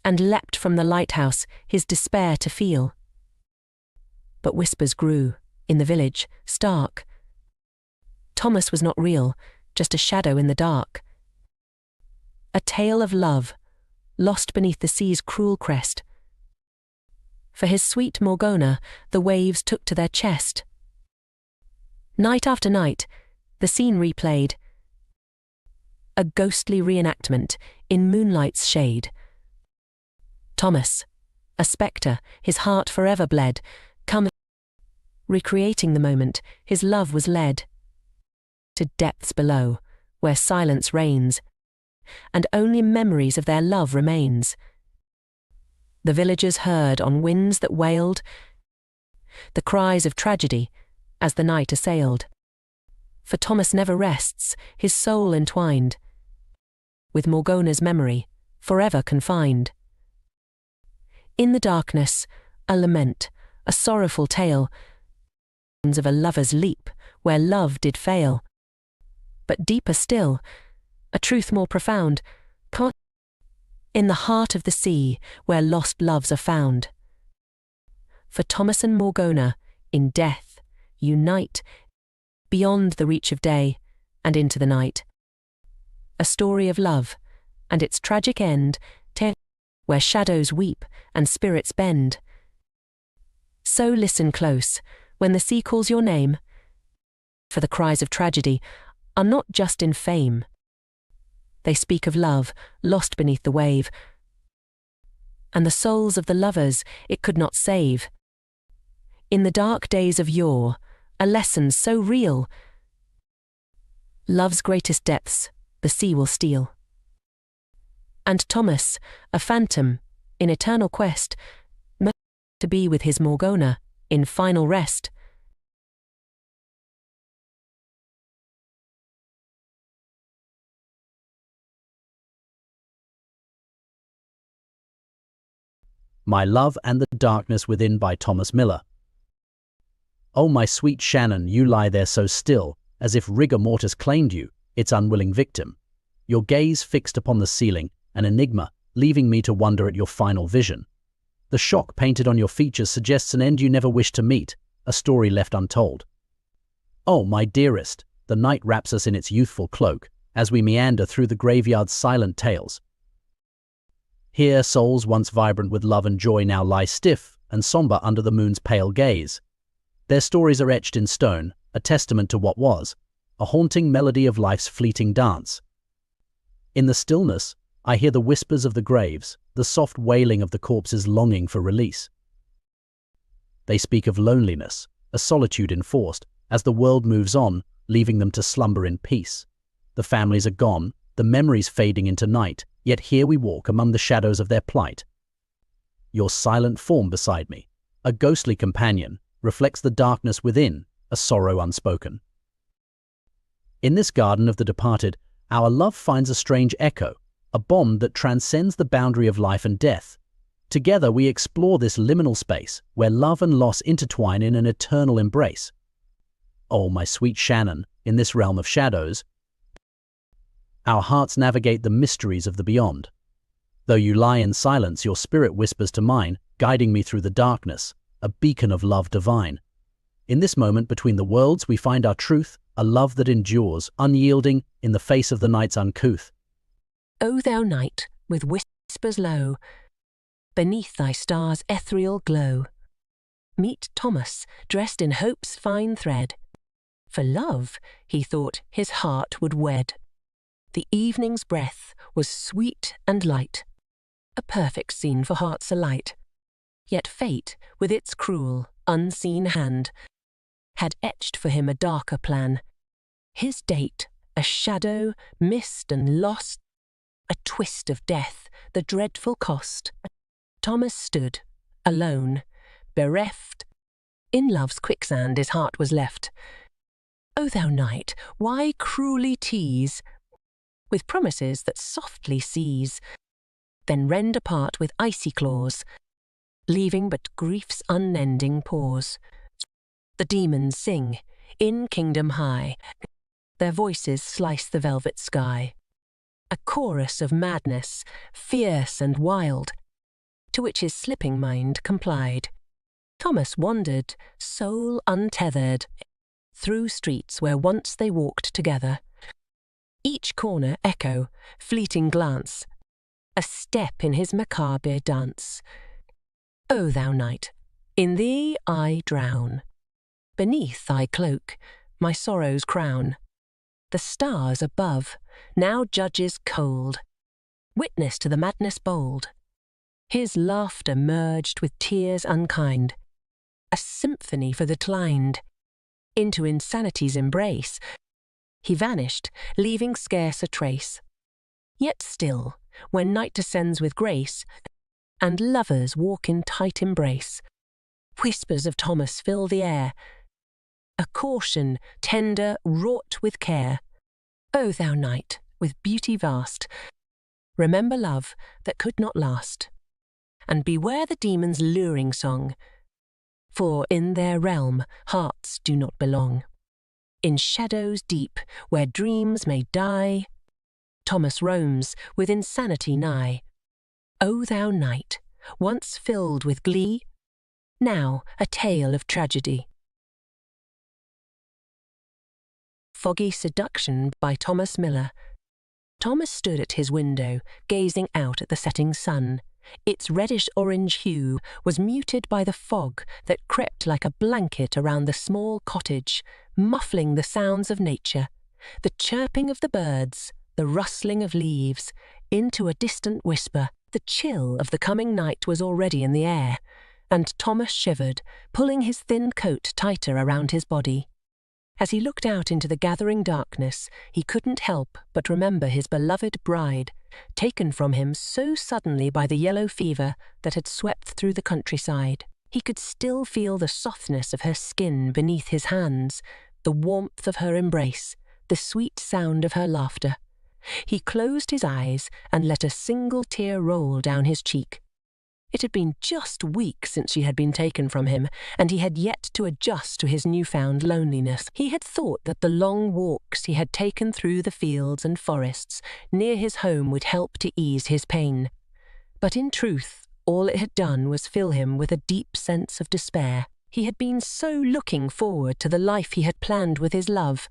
and leapt from the lighthouse, his despair to feel. But whispers grew, in the village, stark. Thomas was not real, just a shadow in the dark. A tale of love, lost beneath the sea's cruel crest. For his sweet Morgana, the waves took to their chest. Night after night, the scene replayed, a ghostly reenactment in moonlight's shade. Thomas, a spectre, his heart forever bled, recreating the moment, his love was led to depths below, where silence reigns, and only memories of their love remains. The villagers heard on winds that wailed the cries of tragedy as the night assailed. For Thomas never rests, his soul entwined with Morgana's memory, forever confined. In the darkness, a lament, a sorrowful tale of a lover's leap where love did fail. But deeper still, a truth more profound, in the heart of the sea where lost loves are found. For Thomas and Morgana, in death, unite beyond the reach of day and into the night. A story of love and its tragic end, where shadows weep and spirits bend. So listen close when the sea calls your name, for the cries of tragedy are not just in fame. They speak of love lost beneath the wave, and the souls of the lovers it could not save. In the dark days of yore, a lesson so real, love's greatest depths the sea will steal. And Thomas, a phantom, in eternal quest, to be with his Morgana in final rest. My Love and the Darkness Within by Thomas Miller. Oh, my sweet Shannon, you lie there so still, as if rigor mortis claimed you, its unwilling victim. Your gaze fixed upon the ceiling, an enigma, leaving me to wonder at your final vision. The shock painted on your features suggests an end you never wished to meet, a story left untold. Oh, my dearest, the night wraps us in its youthful cloak, as we meander through the graveyard's silent tales. Here, souls once vibrant with love and joy now lie stiff and somber under the moon's pale gaze. Their stories are etched in stone, a testament to what was, a haunting melody of life's fleeting dance. In the stillness, I hear the whispers of the graves, the soft wailing of the corpses longing for release. They speak of loneliness, a solitude enforced, as the world moves on, leaving them to slumber in peace. The families are gone, the memories fading into night, yet here we walk among the shadows of their plight. Your silent form beside me, a ghostly companion, reflects the darkness within, a sorrow unspoken. In this garden of the departed, our love finds a strange echo, a bond that transcends the boundary of life and death. Together we explore this liminal space, where love and loss intertwine in an eternal embrace. Oh, my sweet Shannon, in this realm of shadows, our hearts navigate the mysteries of the beyond. Though you lie in silence, your spirit whispers to mine, guiding me through the darkness, a beacon of love divine. In this moment between the worlds we find our truth, a love that endures, unyielding, in the face of the night's uncouth. O thou night, with whispers low, beneath thy star's ethereal glow, meet Thomas, dressed in hope's fine thread. For love, he thought, his heart would wed. The evening's breath was sweet and light, a perfect scene for hearts alight. Yet fate, with its cruel, unseen hand, had etched for him a darker plan. His date, a shadow, mist and lost, a twist of death, the dreadful cost. Thomas stood, alone, bereft. In love's quicksand his heart was left. O thou night, why cruelly tease with promises that softly seize, then rend apart with icy claws, leaving but grief's unending pause? The demons sing, in kingdom high, their voices slice the velvet sky. A chorus of madness, fierce and wild, to which his slipping mind complied. Thomas wandered, soul untethered, through streets where once they walked together. Each corner echo, fleeting glance, a step in his macabre dance. O thou night, in thee I drown. Beneath thy cloak, my sorrows crown. The stars above, now judges cold, witness to the madness bold. His laughter merged with tears unkind, a symphony for the clinged. Into insanity's embrace, he vanished, leaving scarce a trace. Yet still, when night descends with grace, and lovers walk in tight embrace, whispers of Thomas fill the air, a caution tender wrought with care. O thou night, with beauty vast, remember love that could not last, and beware the demon's luring song, for in their realm hearts do not belong. In shadows deep, where dreams may die, Thomas roams with insanity nigh. O thou night, once filled with glee, now a tale of tragedy. Foggy Seduction by Thomas Miller. Thomas stood at his window, gazing out at the setting sun. Its reddish-orange hue was muted by the fog that crept like a blanket around the small cottage, muffling the sounds of nature, the chirping of the birds, the rustling of leaves, into a distant whisper. The chill of the coming night was already in the air, and Thomas shivered, pulling his thin coat tighter around his body. As he looked out into the gathering darkness, he couldn't help but remember his beloved bride, taken from him so suddenly by the yellow fever that had swept through the countryside. He could still feel the softness of her skin beneath his hands, the warmth of her embrace, the sweet sound of her laughter. He closed his eyes and let a single tear roll down his cheek. It had been just weeks since she had been taken from him, and he had yet to adjust to his newfound loneliness. He had thought that the long walks he had taken through the fields and forests near his home would help to ease his pain. But in truth, all it had done was fill him with a deep sense of despair. He had been so looking forward to the life he had planned with his love,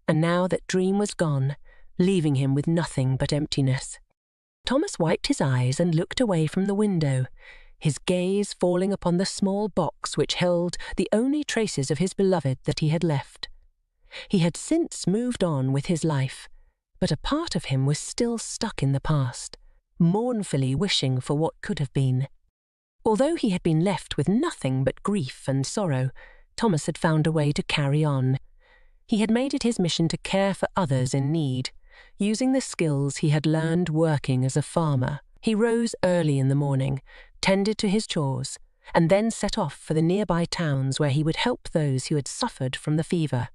and now that dream was gone, leaving him with nothing but emptiness. Thomas wiped his eyes and looked away from the window, his gaze falling upon the small box which held the only traces of his beloved that he had left. He had since moved on with his life, but a part of him was still stuck in the past, mournfully wishing for what could have been. Although he had been left with nothing but grief and sorrow, Thomas had found a way to carry on. He had made it his mission to care for others in need, using the skills he had learned working as a farmer. He rose early in the morning, tended to his chores, and then set off for the nearby towns where he would help those who had suffered from the fever.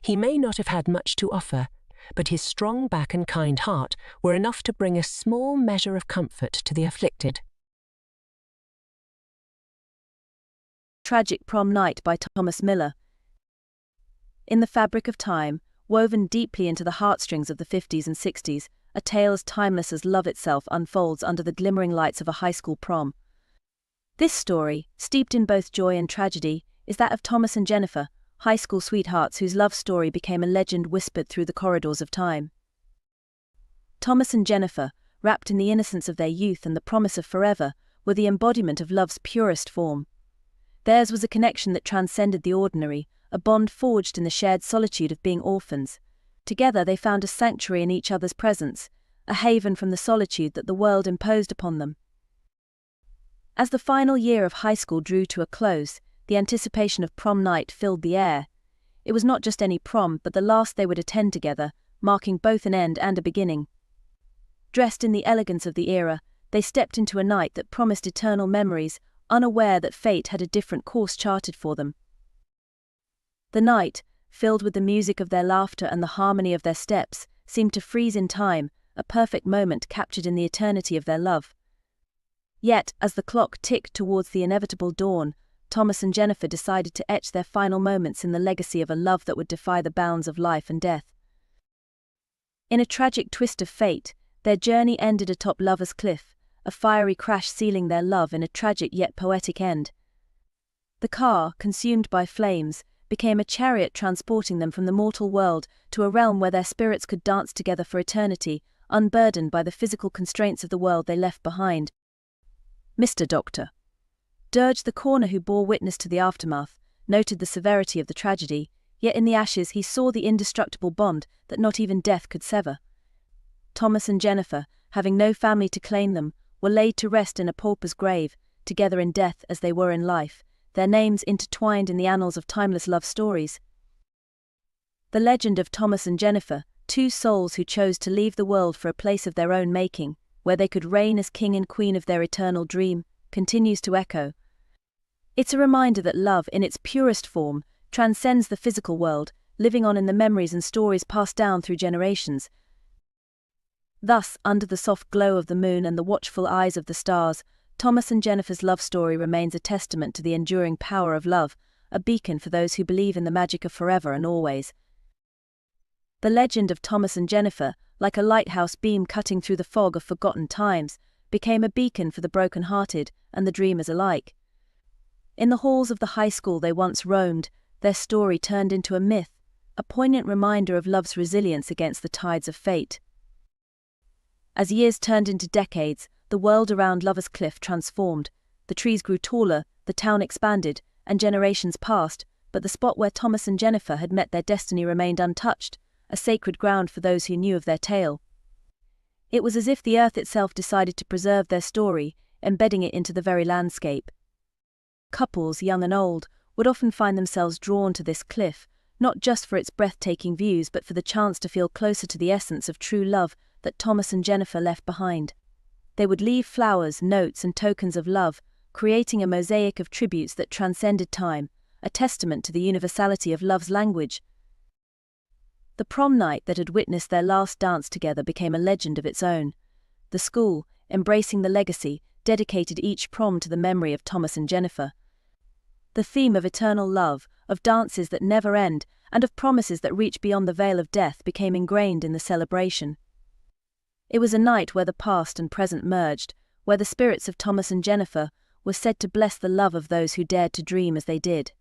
He may not have had much to offer, but his strong back and kind heart were enough to bring a small measure of comfort to the afflicted. Tragic Prom Night by Thomas Miller. In the fabric of time, woven deeply into the heartstrings of the 50s and 60s, a tale as timeless as love itself unfolds under the glimmering lights of a high school prom. This story, steeped in both joy and tragedy, is that of Thomas and Jennifer, high school sweethearts whose love story became a legend whispered through the corridors of time. Thomas and Jennifer, wrapped in the innocence of their youth and the promise of forever, were the embodiment of love's purest form. Theirs was a connection that transcended the ordinary, a bond forged in the shared solitude of being orphans. Together they found a sanctuary in each other's presence, a haven from the solitude that the world imposed upon them. As the final year of high school drew to a close, the anticipation of prom night filled the air. It was not just any prom, but the last they would attend together, marking both an end and a beginning. Dressed in the elegance of the era, they stepped into a night that promised eternal memories, unaware that fate had a different course charted for them. The night, filled with the music of their laughter and the harmony of their steps, seemed to freeze in time, a perfect moment captured in the eternity of their love. Yet, as the clock ticked towards the inevitable dawn, Thomas and Jennifer decided to etch their final moments in the legacy of a love that would defy the bounds of life and death. In a tragic twist of fate, their journey ended atop Lover's Cliff, a fiery crash sealing their love in a tragic yet poetic end. The car, consumed by flames, became a chariot transporting them from the mortal world to a realm where their spirits could dance together for eternity, unburdened by the physical constraints of the world they left behind. Mr. Doctor Dirge, the coroner who bore witness to the aftermath, noted the severity of the tragedy, yet in the ashes he saw the indestructible bond that not even death could sever. Thomas and Jennifer, having no family to claim them, were laid to rest in a pauper's grave, together in death as they were in life, their names intertwined in the annals of timeless love stories. The legend of Thomas and Jennifer, two souls who chose to leave the world for a place of their own making, where they could reign as king and queen of their eternal dream, continues to echo. It's a reminder that love, in its purest form, transcends the physical world, living on in the memories and stories passed down through generations. Thus, under the soft glow of the moon and the watchful eyes of the stars, Thomas and Jennifer's love story remains a testament to the enduring power of love, a beacon for those who believe in the magic of forever and always. The legend of Thomas and Jennifer, like a lighthouse beam cutting through the fog of forgotten times, became a beacon for the broken-hearted and the dreamers alike. In the halls of the high school they once roamed, their story turned into a myth, a poignant reminder of love's resilience against the tides of fate. As years turned into decades, the world around Lover's Cliff transformed. The trees grew taller, the town expanded, and generations passed, but the spot where Thomas and Jennifer had met their destiny remained untouched, a sacred ground for those who knew of their tale. It was as if the earth itself decided to preserve their story, embedding it into the very landscape. Couples, young and old, would often find themselves drawn to this cliff, not just for its breathtaking views but for the chance to feel closer to the essence of true love that Thomas and Jennifer left behind. They would leave flowers, notes, and tokens of love, creating a mosaic of tributes that transcended time, a testament to the universality of love's language. The prom night that had witnessed their last dance together became a legend of its own. The school, embracing the legacy, dedicated each prom to the memory of Thomas and Jennifer. The theme of eternal love, of dances that never end, and of promises that reach beyond the veil of death became ingrained in the celebration. It was a night where the past and present merged, where the spirits of Thomas and Jennifer were said to bless the love of those who dared to dream as they did.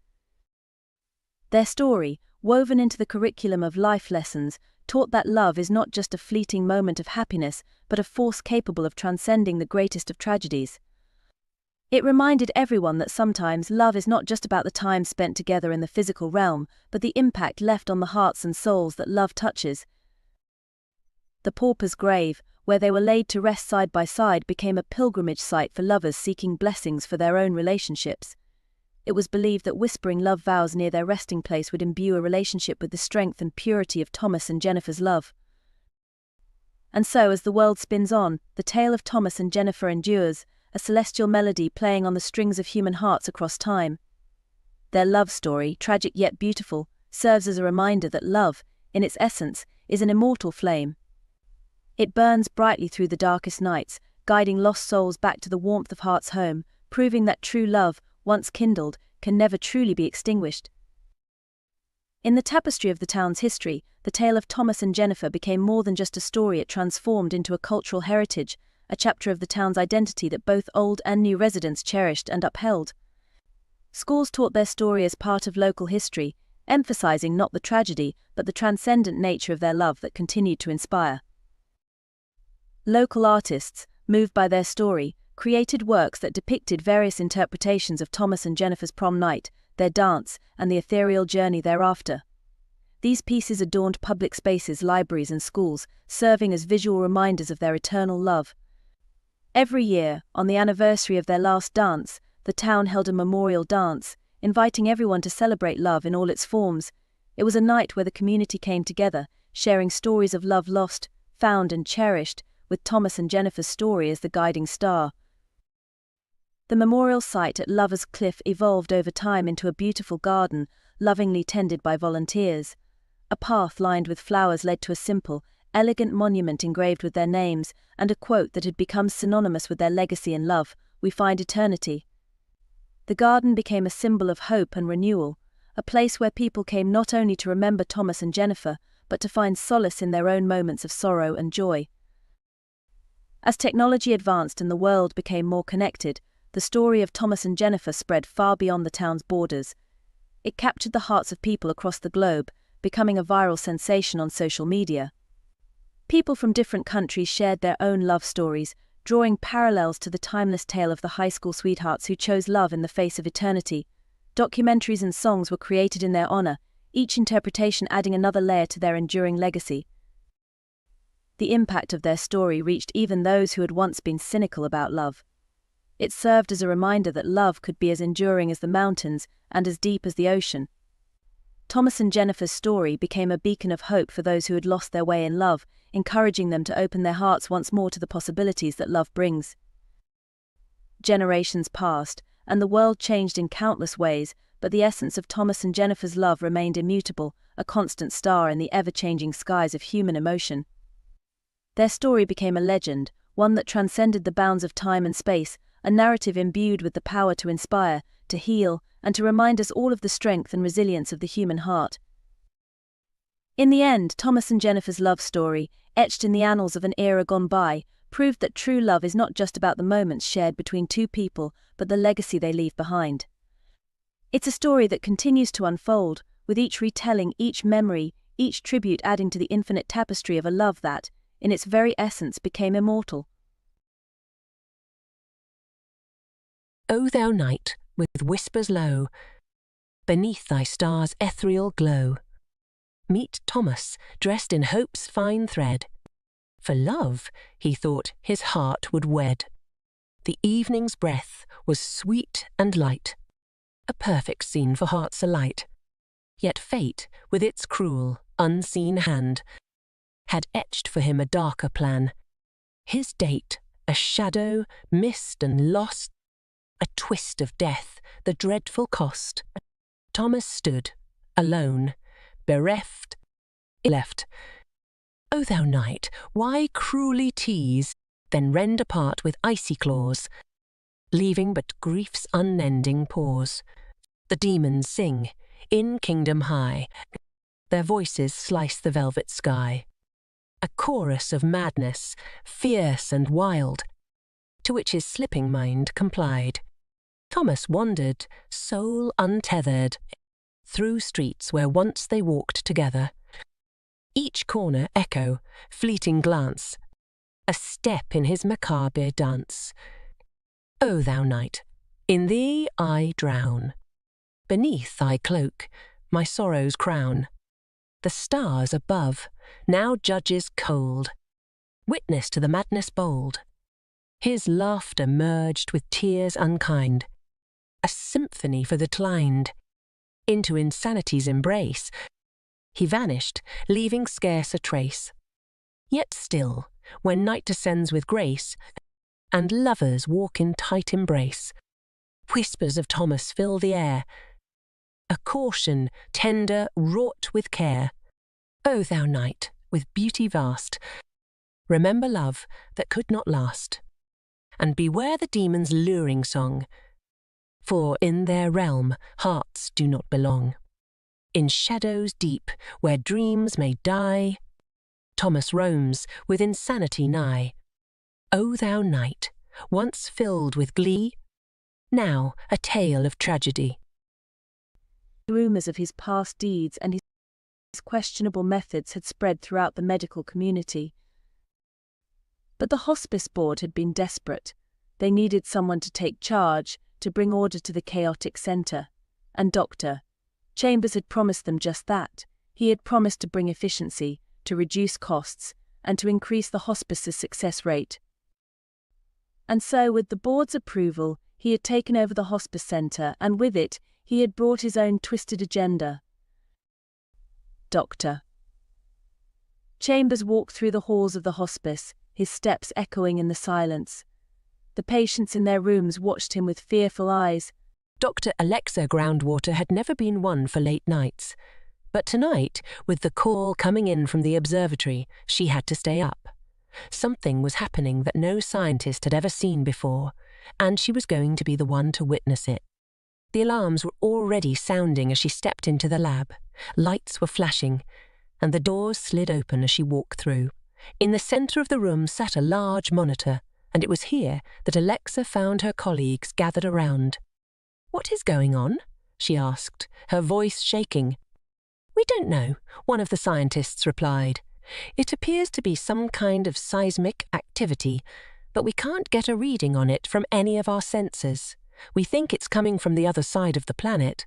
Their story, woven into the curriculum of life lessons, taught that love is not just a fleeting moment of happiness, but a force capable of transcending the greatest of tragedies. It reminded everyone that sometimes love is not just about the time spent together in the physical realm, but the impact left on the hearts and souls that love touches. The pauper's grave, where they were laid to rest side by side, became a pilgrimage site for lovers seeking blessings for their own relationships. It was believed that whispering love vows near their resting place would imbue a relationship with the strength and purity of Thomas and Jennifer's love. And so, as the world spins on, the tale of Thomas and Jennifer endures, a celestial melody playing on the strings of human hearts across time. Their love story, tragic yet beautiful, serves as a reminder that love, in its essence, is an immortal flame. It burns brightly through the darkest nights, guiding lost souls back to the warmth of heart's home, proving that true love, once kindled, can never truly be extinguished. In the tapestry of the town's history, the tale of Thomas and Jennifer became more than just a story. It transformed into a cultural heritage, a chapter of the town's identity that both old and new residents cherished and upheld. Schools taught their story as part of local history, emphasizing not the tragedy, but the transcendent nature of their love that continued to inspire. Local artists, moved by their story, created works that depicted various interpretations of Thomas and Jennifer's prom night, their dance, and the ethereal journey thereafter. These pieces adorned public spaces, libraries, and schools, serving as visual reminders of their eternal love. Every year, on the anniversary of their last dance, the town held a memorial dance, inviting everyone to celebrate love in all its forms. It was a night where the community came together, sharing stories of love lost, found, and cherished, with Thomas and Jennifer's story as the guiding star. The memorial site at Lover's Cliff evolved over time into a beautiful garden, lovingly tended by volunteers. A path lined with flowers led to a simple, elegant monument engraved with their names, and a quote that had become synonymous with their legacy in love: "We find eternity." The garden became a symbol of hope and renewal, a place where people came not only to remember Thomas and Jennifer, but to find solace in their own moments of sorrow and joy. As technology advanced and the world became more connected, the story of Thomas and Jennifer spread far beyond the town's borders. It captured the hearts of people across the globe, becoming a viral sensation on social media. People from different countries shared their own love stories, drawing parallels to the timeless tale of the high school sweethearts who chose love in the face of eternity. Documentaries and songs were created in their honor, each interpretation adding another layer to their enduring legacy. The impact of their story reached even those who had once been cynical about love. It served as a reminder that love could be as enduring as the mountains and as deep as the ocean. Thomas and Jennifer's story became a beacon of hope for those who had lost their way in love, encouraging them to open their hearts once more to the possibilities that love brings. Generations passed, and the world changed in countless ways, but the essence of Thomas and Jennifer's love remained immutable, a constant star in the ever-changing skies of human emotion. Their story became a legend, one that transcended the bounds of time and space, a narrative imbued with the power to inspire, to heal, and to remind us all of the strength and resilience of the human heart. In the end, Thomas and Jennifer's love story, etched in the annals of an era gone by, proved that true love is not just about the moments shared between two people, but the legacy they leave behind. It's a story that continues to unfold, with each retelling, each memory, each tribute adding to the infinite tapestry of a love that, in its very essence, became immortal. O thou night, with whispers low, beneath thy star's ethereal glow, meet Thomas, dressed in hope's fine thread. For love, he thought, his heart would wed. The evening's breath was sweet and light, a perfect scene for hearts alight. Yet fate, with its cruel, unseen hand, had etched for him a darker plan. His date, a shadow, mist and lost, a twist of death, the dreadful cost. Thomas stood, alone, bereft, left. O thou night, why cruelly tease, then rend apart with icy claws, leaving but grief's unending pause? The demons sing, in kingdom high, their voices slice the velvet sky. A chorus of madness, fierce and wild, to which his slipping mind complied. Thomas wandered, soul untethered, through streets where once they walked together. Each corner echo, fleeting glance, a step in his macabre dance. O thou night, in thee I drown. Beneath thy cloak, my sorrows crown. The stars above, now judges cold, witness to the madness bold. His laughter merged with tears unkind, a symphony for the tlined. Into insanity's embrace, he vanished, leaving scarce a trace. Yet still, when night descends with grace, and lovers walk in tight embrace, whispers of Thomas fill the air, a caution, tender, wrought with care. O thou night, with beauty vast, remember love that could not last, and beware the demons' luring song, for in their realm hearts do not belong. In shadows deep, where dreams may die, Thomas roams with insanity nigh. O thou night, once filled with glee, now a tale of tragedy. Rumours of his past deeds and his questionable methods had spread throughout the medical community. But the hospice board had been desperate. They needed someone to take charge, to bring order to the chaotic centre. And Dr. Chambers had promised them just that. He had promised to bring efficiency, to reduce costs, and to increase the hospice's success rate. And so, with the board's approval, he had taken over the hospice centre, and with it, he had brought his own twisted agenda. Dr. Chambers walked through the halls of the hospice, his steps echoing in the silence. The patients in their rooms watched him with fearful eyes. Dr. Alexa Groundwater had never been one for late nights, but tonight, with the call coming in from the observatory, she had to stay up. Something was happening that no scientist had ever seen before, and she was going to be the one to witness it. The alarms were already sounding as she stepped into the lab. Lights were flashing, and the doors slid open as she walked through. In the center of the room sat a large monitor, and it was here that Alexa found her colleagues gathered around. "What is going on?" she asked, her voice shaking. "We don't know," one of the scientists replied. "It appears to be some kind of seismic activity, but we can't get a reading on it from any of our sensors. We think it's coming from the other side of the planet."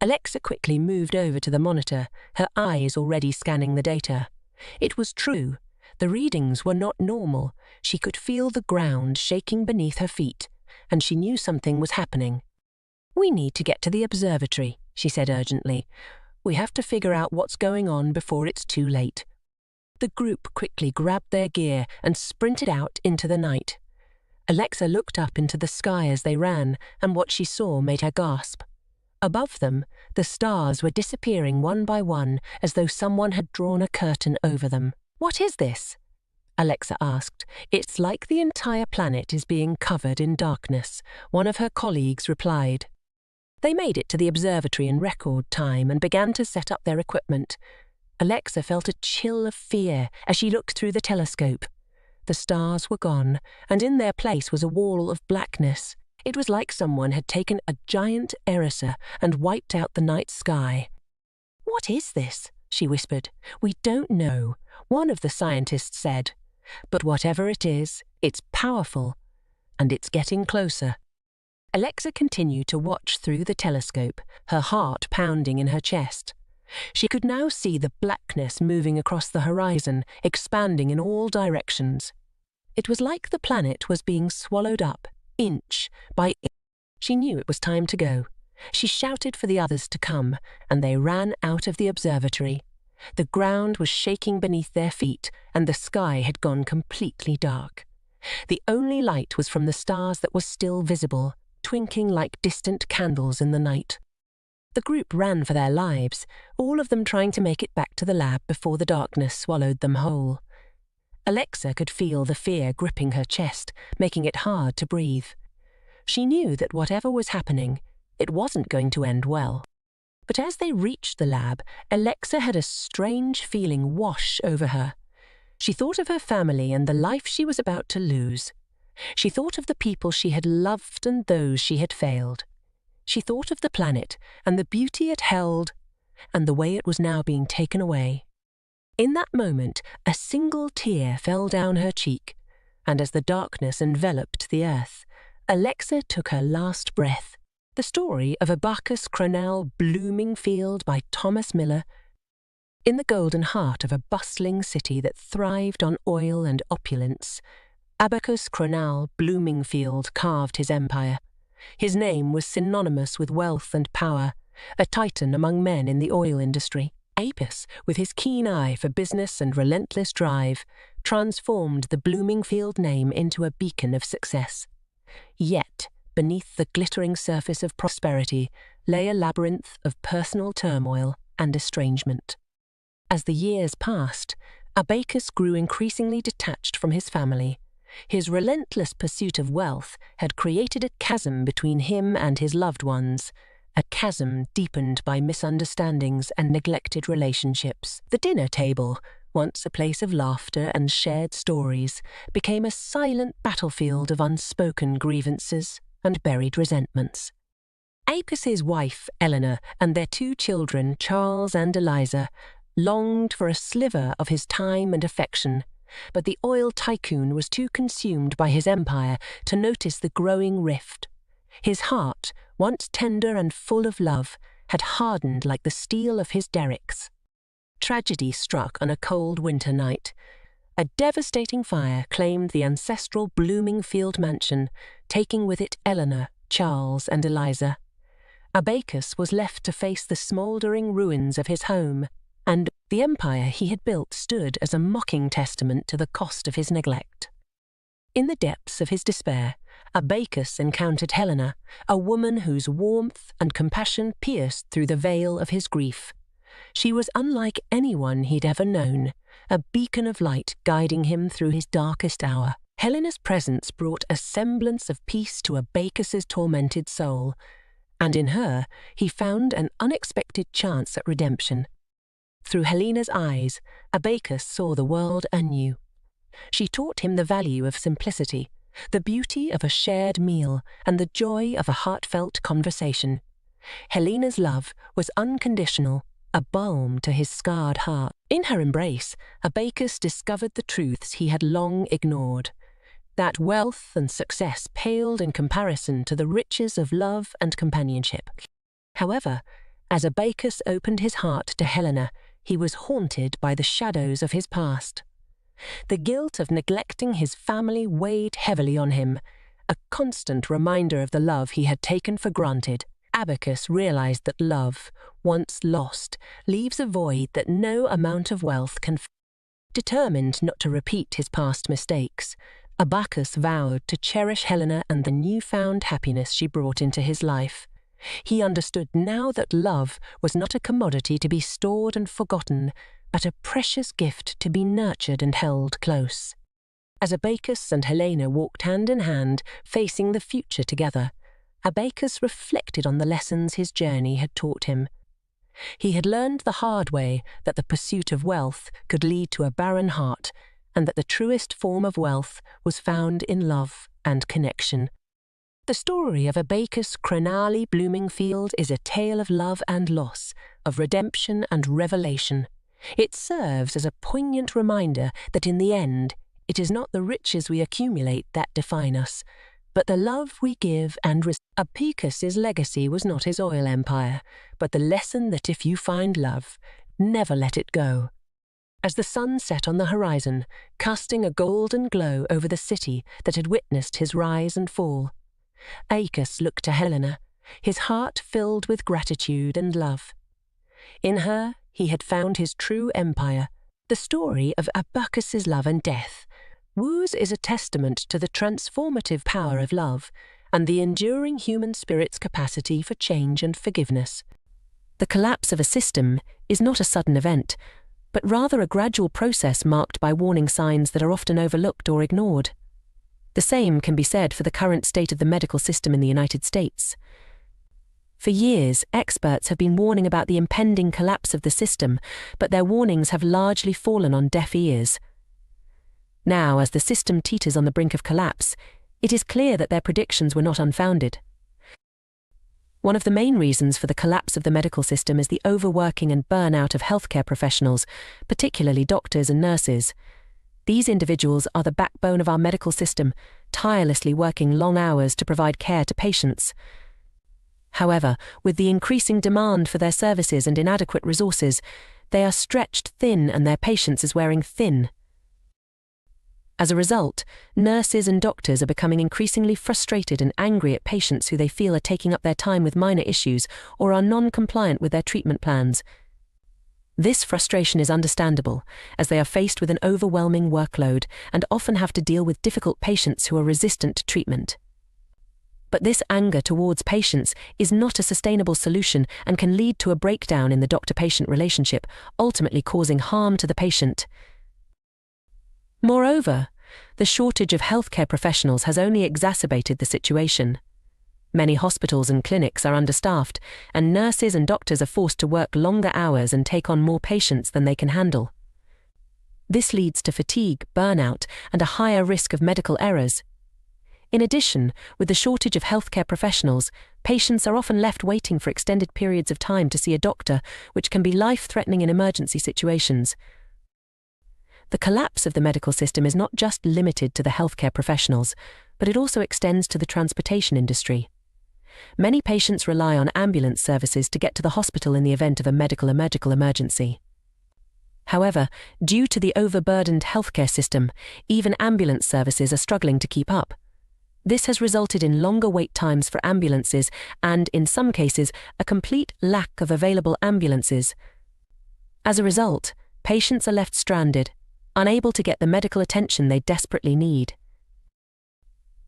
Alexa quickly moved over to the monitor, her eyes already scanning the data. It was true. The readings were not normal. She could feel the ground shaking beneath her feet, and she knew something was happening. "We need to get to the observatory," she said urgently. "We have to figure out what's going on before it's too late." The group quickly grabbed their gear and sprinted out into the night. Alexa looked up into the sky as they ran, and what she saw made her gasp. Above them, the stars were disappearing one by one as though someone had drawn a curtain over them. "What is this?" Alexa asked. "It's like the entire planet is being covered in darkness," one of her colleagues replied. They made it to the observatory in record time and began to set up their equipment. Alexa felt a chill of fear as she looked through the telescope. The stars were gone, and in their place was a wall of blackness. It was like someone had taken a giant eraser and wiped out the night sky. "What is this?" she whispered. "We don't know," one of the scientists said. "But whatever it is, it's powerful, and it's getting closer." Alexa continued to watch through the telescope, her heart pounding in her chest. She could now see the blackness moving across the horizon, expanding in all directions. It was like the planet was being swallowed up, inch by inch. She knew it was time to go. She shouted for the others to come, and they ran out of the observatory. The ground was shaking beneath their feet, and the sky had gone completely dark. The only light was from the stars that were still visible, twinkling like distant candles in the night. The group ran for their lives, all of them trying to make it back to the lab before the darkness swallowed them whole. Alexa could feel the fear gripping her chest, making it hard to breathe. She knew that whatever was happening, it wasn't going to end well. But as they reached the lab, Alexa had a strange feeling wash over her. She thought of her family and the life she was about to lose. She thought of the people she had loved and those she had failed. She thought of the planet and the beauty it held and the way it was now being taken away. In that moment, a single tear fell down her cheek, and as the darkness enveloped the earth, Alexa took her last breath. The story of a Bacchus Chronal blooming field by Thomas Miller. In the golden heart of a bustling city that thrived on oil and opulence, Abacus Chronal Bloomingfield carved his empire. His name was synonymous with wealth and power, a titan among men in the oil industry. Apis, with his keen eye for business and relentless drive, transformed the Bloomingfield name into a beacon of success. Yet, beneath the glittering surface of prosperity lay a labyrinth of personal turmoil and estrangement. As the years passed, Abacus grew increasingly detached from his family. His relentless pursuit of wealth had created a chasm between him and his loved ones, a chasm deepened by misunderstandings and neglected relationships. The dinner table, once a place of laughter and shared stories, became a silent battlefield of unspoken grievances and buried resentments. Apic's wife, Eleanor, and their 2 children, Charles and Eliza, longed for a sliver of his time and affection, but the oil tycoon was too consumed by his empire to notice the growing rift. His heart, once tender and full of love, had hardened like the steel of his derricks. Tragedy struck on a cold winter night. A devastating fire claimed the ancestral Bloomingfield mansion, taking with it Eleanor, Charles, and Eliza. Abacus was left to face the smouldering ruins of his home, and the empire he had built stood as a mocking testament to the cost of his neglect. In the depths of his despair, Abacus encountered Helena, a woman whose warmth and compassion pierced through the veil of his grief. She was unlike anyone he'd ever known, a beacon of light guiding him through his darkest hour. Helena's presence brought a semblance of peace to Abacus's tormented soul, and in her he found an unexpected chance at redemption. Through Helena's eyes, Abacus saw the world anew. She taught him the value of simplicity, the beauty of a shared meal, and the joy of a heartfelt conversation. Helena's love was unconditional, a balm to his scarred heart. In her embrace, Abacus discovered the truths he had long ignored, that wealth and success paled in comparison to the riches of love and companionship. However, as Abacus opened his heart to Helena, he was haunted by the shadows of his past. The guilt of neglecting his family weighed heavily on him, a constant reminder of the love he had taken for granted. Abacus realized that love, once lost, leaves a void that no amount of wealth can fill. Determined not to repeat his past mistakes, Abacus vowed to cherish Helena and the newfound happiness she brought into his life. He understood now that love was not a commodity to be stored and forgotten, but a precious gift to be nurtured and held close. As Abacus and Helena walked hand in hand, facing the future together, Abacus reflected on the lessons his journey had taught him. He had learned the hard way that the pursuit of wealth could lead to a barren heart, and that the truest form of wealth was found in love and connection. The story of Abacus Crenali Bloomingfield is a tale of love and loss, of redemption and revelation. It serves as a poignant reminder that in the end, it is not the riches we accumulate that define us, but the love we give and receive. Abacus's legacy was not his oil empire, but the lesson that if you find love, never let it go. As the sun set on the horizon, casting a golden glow over the city that had witnessed his rise and fall, Abacus looked to Helena, his heart filled with gratitude and love. In her, he had found his true empire. The story of Abacus's love and death is a testament to the transformative power of love and the enduring human spirit's capacity for change and forgiveness. The collapse of a system is not a sudden event, but rather a gradual process marked by warning signs that are often overlooked or ignored. The same can be said for the current state of the medical system in the United States. For years, experts have been warning about the impending collapse of the system, but their warnings have largely fallen on deaf ears. Now, as the system teeters on the brink of collapse, it is clear that their predictions were not unfounded. One of the main reasons for the collapse of the medical system is the overworking and burnout of healthcare professionals, particularly doctors and nurses. These individuals are the backbone of our medical system, tirelessly working long hours to provide care to patients. However, with the increasing demand for their services and inadequate resources, they are stretched thin and their patience is wearing thin. As a result, nurses and doctors are becoming increasingly frustrated and angry at patients who they feel are taking up their time with minor issues or are non-compliant with their treatment plans. This frustration is understandable, as they are faced with an overwhelming workload and often have to deal with difficult patients who are resistant to treatment. But this anger towards patients is not a sustainable solution and can lead to a breakdown in the doctor-patient relationship, ultimately causing harm to the patient. Moreover, the shortage of healthcare professionals has only exacerbated the situation. Many hospitals and clinics are understaffed, and nurses and doctors are forced to work longer hours and take on more patients than they can handle. This leads to fatigue, burnout, and a higher risk of medical errors. In addition, with the shortage of healthcare professionals, patients are often left waiting for extended periods of time to see a doctor, which can be life-threatening in emergency situations. The collapse of the medical system is not just limited to the healthcare professionals, but it also extends to the transportation industry. Many patients rely on ambulance services to get to the hospital in the event of a medical emergency. However, due to the overburdened healthcare system, even ambulance services are struggling to keep up. This has resulted in longer wait times for ambulances and, in some cases, a complete lack of available ambulances. As a result, patients are left stranded, unable to get the medical attention they desperately need.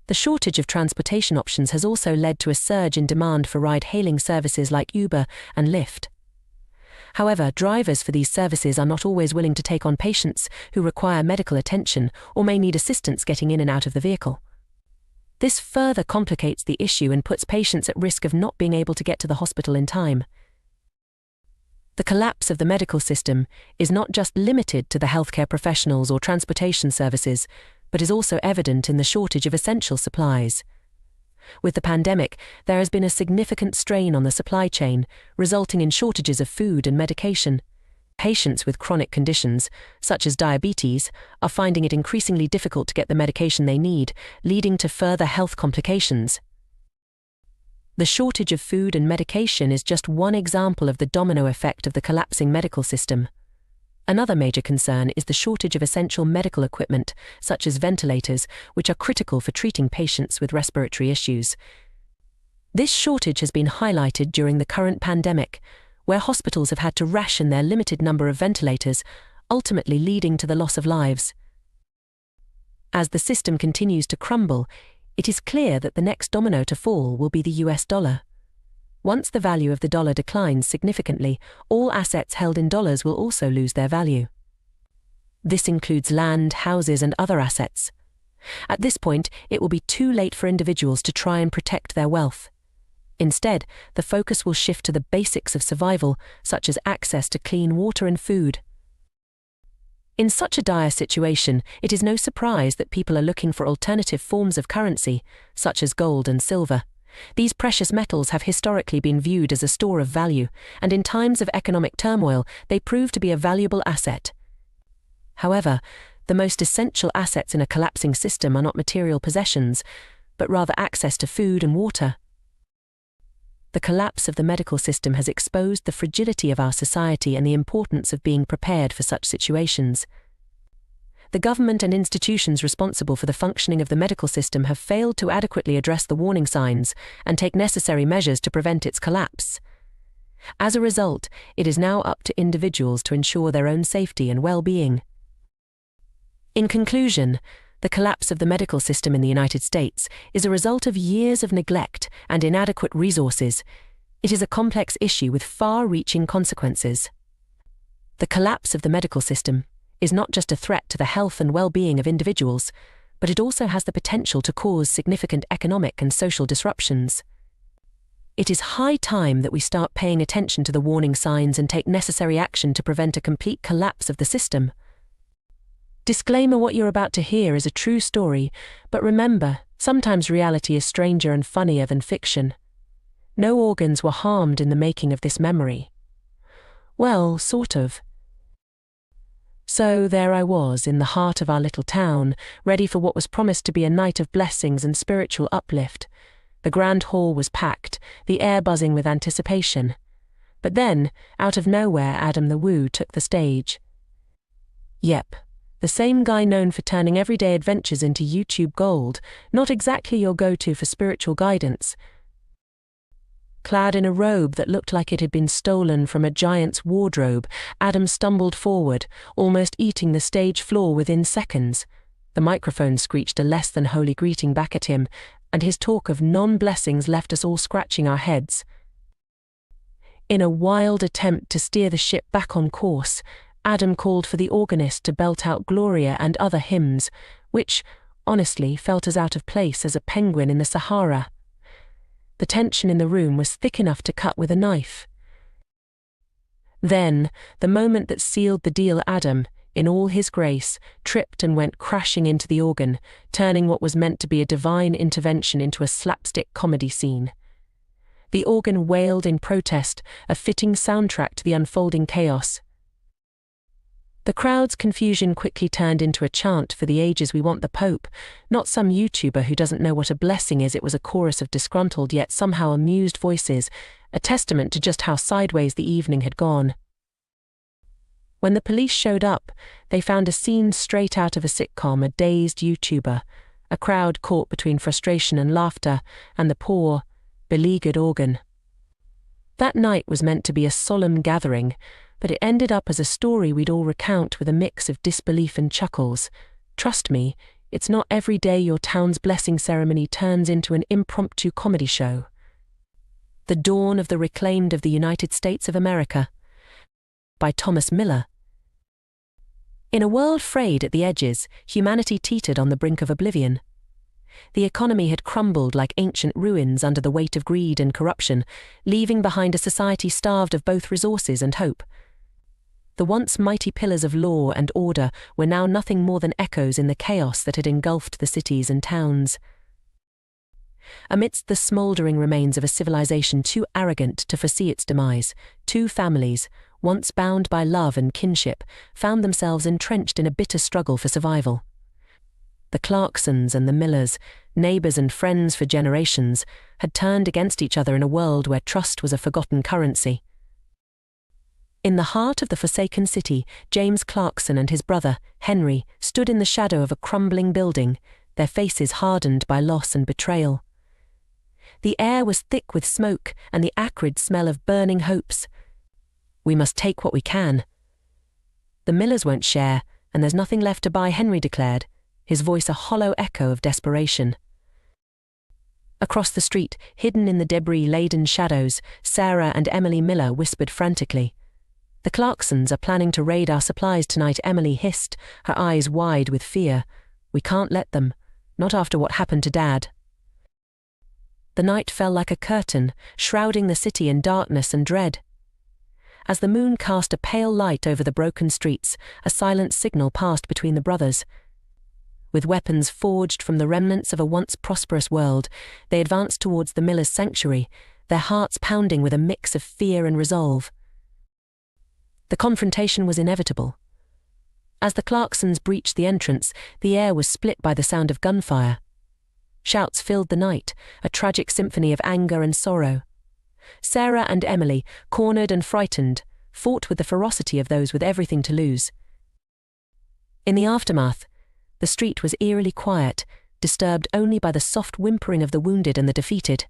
The shortage of transportation options has also led to a surge in demand for ride-hailing services like Uber and Lyft. However, drivers for these services are not always willing to take on patients who require medical attention or may need assistance getting in and out of the vehicle. This further complicates the issue and puts patients at risk of not being able to get to the hospital in time. The collapse of the medical system is not just limited to the healthcare professionals or transportation services, but is also evident in the shortage of essential supplies. With the pandemic, there has been a significant strain on the supply chain, resulting in shortages of food and medication. Patients with chronic conditions, such as diabetes, are finding it increasingly difficult to get the medication they need, leading to further health complications. The shortage of food and medication is just one example of the domino effect of the collapsing medical system. Another major concern is the shortage of essential medical equipment, such as ventilators, which are critical for treating patients with respiratory issues. This shortage has been highlighted during the current pandemic, where hospitals have had to ration their limited number of ventilators, ultimately leading to the loss of lives. As the system continues to crumble, it is clear that the next domino to fall will be the US dollar. Once the value of the dollar declines significantly, all assets held in dollars will also lose their value. This includes land, houses, and other assets. At this point, it will be too late for individuals to try and protect their wealth. Instead, the focus will shift to the basics of survival, such as access to clean water and food. In such a dire situation, it is no surprise that people are looking for alternative forms of currency, such as gold and silver. These precious metals have historically been viewed as a store of value, and in times of economic turmoil, they prove to be a valuable asset. However, the most essential assets in a collapsing system are not material possessions, but rather access to food and water. The collapse of the medical system has exposed the fragility of our society and the importance of being prepared for such situations. The government and institutions responsible for the functioning of the medical system have failed to adequately address the warning signs and take necessary measures to prevent its collapse. As a result, it is now up to individuals to ensure their own safety and well-being. In conclusion, the collapse of the medical system in the United States is a result of years of neglect and inadequate resources. It is a complex issue with far-reaching consequences. The collapse of the medical system is not just a threat to the health and well-being of individuals, but it also has the potential to cause significant economic and social disruptions. It is high time that we start paying attention to the warning signs and take necessary action to prevent a complete collapse of the system. Disclaimer: what you're about to hear is a true story, but remember, sometimes reality is stranger and funnier than fiction. No organs were harmed in the making of this memory. Well, sort of. So there I was, in the heart of our little town, ready for what was promised to be a night of blessings and spiritual uplift. The grand hall was packed, the air buzzing with anticipation. But then, out of nowhere, Adam the Woo took the stage. Yep. The same guy known for turning everyday adventures into YouTube gold, not exactly your go-to for spiritual guidance. Clad in a robe that looked like it had been stolen from a giant's wardrobe, Adam stumbled forward, almost eating the stage floor within seconds. The microphone screeched a less than holy greeting back at him, and his talk of non-blessings left us all scratching our heads. In a wild attempt to steer the ship back on course, Adam called for the organist to belt out Gloria and other hymns, which, honestly, felt as out of place as a penguin in the Sahara. The tension in the room was thick enough to cut with a knife. Then, the moment that sealed the deal, Adam, in all his grace, tripped and went crashing into the organ, turning what was meant to be a divine intervention into a slapstick comedy scene. The organ wailed in protest, a fitting soundtrack to the unfolding chaos. The crowd's confusion quickly turned into a chant for the ages, "We want the Pope," not some YouTuber who doesn't know what a blessing is. It was a chorus of disgruntled yet somehow amused voices, a testament to just how sideways the evening had gone. When the police showed up, they found a scene straight out of a sitcom: a dazed YouTuber, a crowd caught between frustration and laughter, and the poor, beleaguered organ. That night was meant to be a solemn gathering, but it ended up as a story we'd all recount with a mix of disbelief and chuckles. Trust me, it's not every day your town's blessing ceremony turns into an impromptu comedy show. The Dawn of the Reclaimed of the United States of America, by Thomas Miller. In a world frayed at the edges, humanity teetered on the brink of oblivion. The economy had crumbled like ancient ruins under the weight of greed and corruption, leaving behind a society starved of both resources and hope. The once mighty pillars of law and order were now nothing more than echoes in the chaos that had engulfed the cities and towns. Amidst the smouldering remains of a civilization too arrogant to foresee its demise, two families, once bound by love and kinship, found themselves entrenched in a bitter struggle for survival. The Clarksons and the Millers, neighbours and friends for generations, had turned against each other in a world where trust was a forgotten currency. In the heart of the forsaken city, James Clarkson and his brother, Henry, stood in the shadow of a crumbling building, their faces hardened by loss and betrayal. The air was thick with smoke and the acrid smell of burning hopes. "We must take what we can." "The Millers won't share, and there's nothing left to buy," Henry declared, his voice a hollow echo of desperation. Across the street, hidden in the debris-laden shadows, Sarah and Emily Miller whispered frantically. "The Clarksons are planning to raid our supplies tonight," Emily hissed, her eyes wide with fear. "We can't let them, not after what happened to Dad." The night fell like a curtain, shrouding the city in darkness and dread. As the moon cast a pale light over the broken streets, a silent signal passed between the brothers. With weapons forged from the remnants of a once prosperous world, they advanced towards the Millers' sanctuary, their hearts pounding with a mix of fear and resolve. The confrontation was inevitable. As the Clarksons breached the entrance, the air was split by the sound of gunfire. Shouts filled the night, a tragic symphony of anger and sorrow. Sarah and Emily, cornered and frightened, fought with the ferocity of those with everything to lose. In the aftermath, the street was eerily quiet, disturbed only by the soft whimpering of the wounded and the defeated.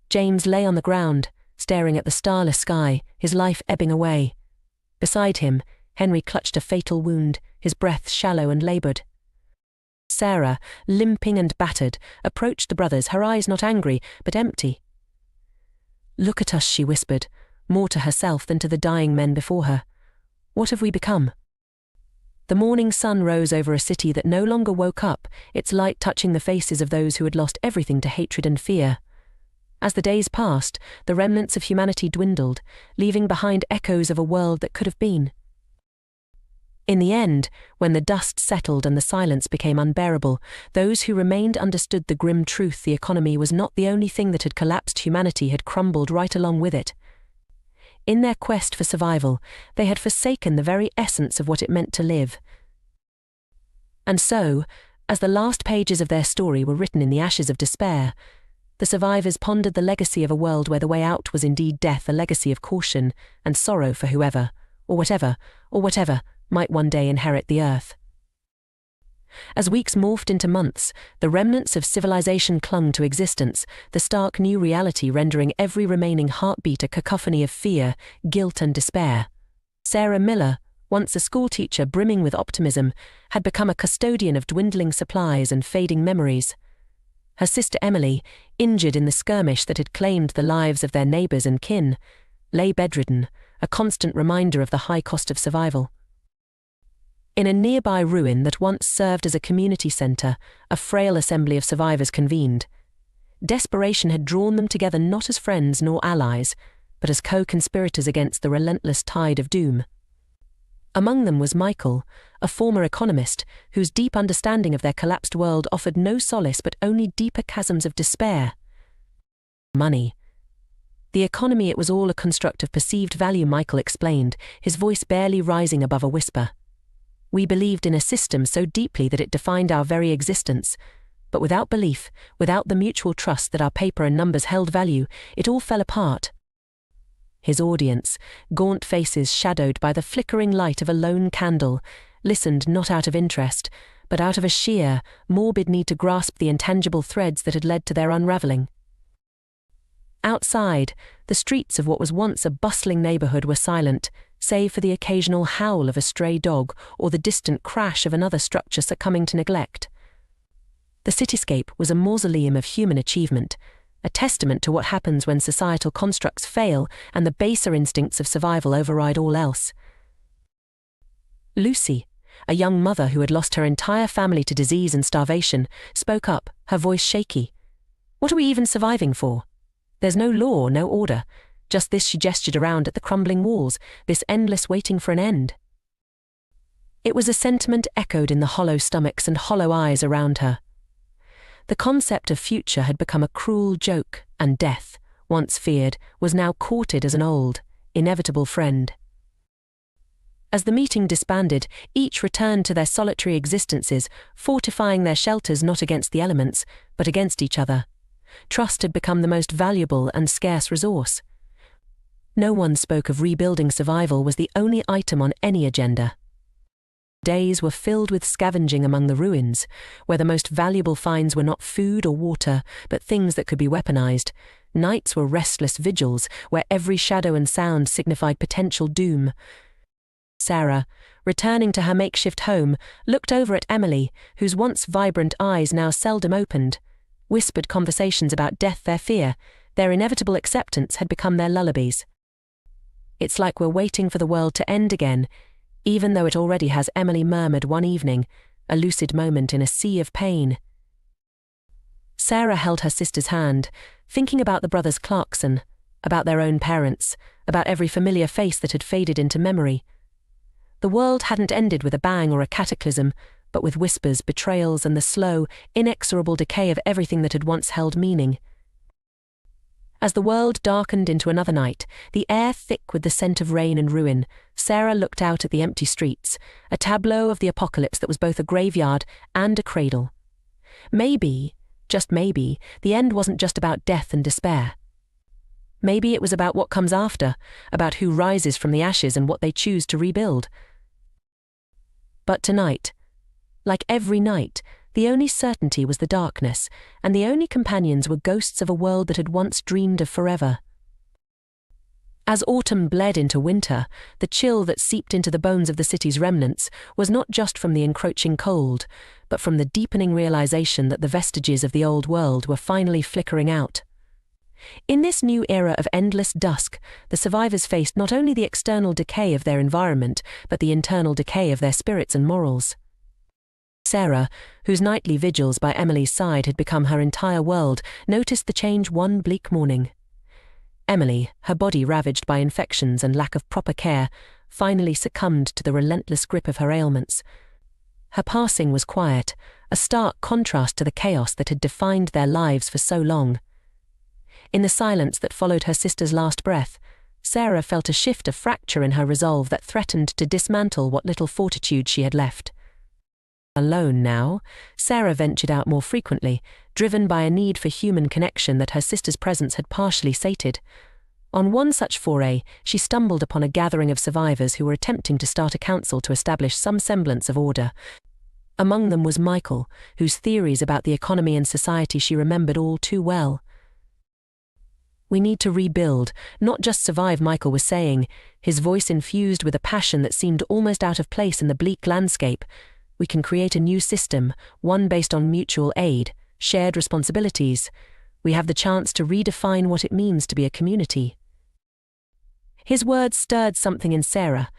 James lay on the ground, staring at the starless sky, his life ebbing away. Beside him, Henry clutched a fatal wound, his breath shallow and laboured. Sarah, limping and battered, approached the brothers, her eyes not angry, but empty. "Look at us," she whispered, more to herself than to the dying men before her. "What have we become?" The morning sun rose over a city that no longer woke up, its light touching the faces of those who had lost everything to hatred and fear. As the days passed, the remnants of humanity dwindled, leaving behind echoes of a world that could have been. In the end, when the dust settled and the silence became unbearable, those who remained understood the grim truth: the economy was not the only thing that had collapsed. Humanity had crumbled right along with it. In their quest for survival, they had forsaken the very essence of what it meant to live. And so, as the last pages of their story were written in the ashes of despair, the survivors pondered the legacy of a world where the way out was indeed death, a legacy of caution and sorrow for whoever, or whatever, might one day inherit the earth. As weeks morphed into months, the remnants of civilization clung to existence, the stark new reality rendering every remaining heartbeat a cacophony of fear, guilt and despair. Sarah Miller, once a schoolteacher brimming with optimism, had become a custodian of dwindling supplies and fading memories. Her sister Emily, injured in the skirmish that had claimed the lives of their neighbours and kin, lay bedridden, a constant reminder of the high cost of survival. In a nearby ruin that once served as a community centre, a frail assembly of survivors convened. Desperation had drawn them together not as friends nor allies, but as co-conspirators against the relentless tide of doom. Among them was Michael, a former economist, whose deep understanding of their collapsed world offered no solace but only deeper chasms of despair. Money. The economy, it was all a construct of perceived value, Michael explained, his voice barely rising above a whisper. We believed in a system so deeply that it defined our very existence, but without belief, without the mutual trust that our paper and numbers held value, it all fell apart. His audience, gaunt faces shadowed by the flickering light of a lone candle, listened not out of interest, but out of a sheer, morbid need to grasp the intangible threads that had led to their unravelling. Outside, the streets of what was once a bustling neighbourhood were silent, save for the occasional howl of a stray dog or the distant crash of another structure succumbing to neglect. The cityscape was a mausoleum of human achievement, a testament to what happens when societal constructs fail and the baser instincts of survival override all else. Lucy, a young mother who had lost her entire family to disease and starvation, spoke up, her voice shaky. "What are we even surviving for? There's no law, no order. Just this," she gestured around at the crumbling walls, "this endless waiting for an end." It was a sentiment echoed in the hollow stomachs and hollow eyes around her. The concept of future had become a cruel joke, and death, once feared, was now courted as an old, inevitable friend. As the meeting disbanded, each returned to their solitary existences, fortifying their shelters not against the elements, but against each other. Trust had become the most valuable and scarce resource. No one spoke of rebuilding. Survival was the only item on any agenda. Days were filled with scavenging among the ruins, where the most valuable finds were not food or water, but things that could be weaponized. Nights were restless vigils, where every shadow and sound signified potential doom. Sarah, returning to her makeshift home, looked over at Emily, whose once vibrant eyes now seldom opened. Whispered conversations about death, their fear, their inevitable acceptance, had become their lullabies. "It's like we're waiting for the world to end again, even though it already has," Emily murmured one evening, a lucid moment in a sea of pain. Sarah held her sister's hand, thinking about the brothers Clarkson, about their own parents, about every familiar face that had faded into memory. The world hadn't ended with a bang or a cataclysm, but with whispers, betrayals, and the slow, inexorable decay of everything that had once held meaning. As the world darkened into another night, the air thick with the scent of rain and ruin, Sarah looked out at the empty streets, a tableau of the apocalypse that was both a graveyard and a cradle. Maybe, just maybe, the end wasn't just about death and despair. Maybe it was about what comes after, about who rises from the ashes and what they choose to rebuild. But tonight, like every night, the only certainty was the darkness, and the only companions were ghosts of a world that had once dreamed of forever. As autumn bled into winter, the chill that seeped into the bones of the city's remnants was not just from the encroaching cold, but from the deepening realization that the vestiges of the old world were finally flickering out. In this new era of endless dusk, the survivors faced not only the external decay of their environment, but the internal decay of their spirits and morals. Sarah, whose nightly vigils by Emily's side had become her entire world, noticed the change one bleak morning. Emily, her body ravaged by infections and lack of proper care, finally succumbed to the relentless grip of her ailments. Her passing was quiet, a stark contrast to the chaos that had defined their lives for so long. In the silence that followed her sister's last breath, Sarah felt a shift, a fracture in her resolve that threatened to dismantle what little fortitude she had left. Alone now, Sarah ventured out more frequently, driven by a need for human connection that her sister's presence had partially sated. On one such foray, she stumbled upon a gathering of survivors who were attempting to start a council to establish some semblance of order. Among them was Michael, whose theories about the economy and society she remembered all too well. "We need to rebuild, not just survive," Michael was saying, his voice infused with a passion that seemed almost out of place in the bleak landscape. "We can create a new system, one based on mutual aid, shared responsibilities. We have the chance to redefine what it means to be a community." His words stirred something in Sarah,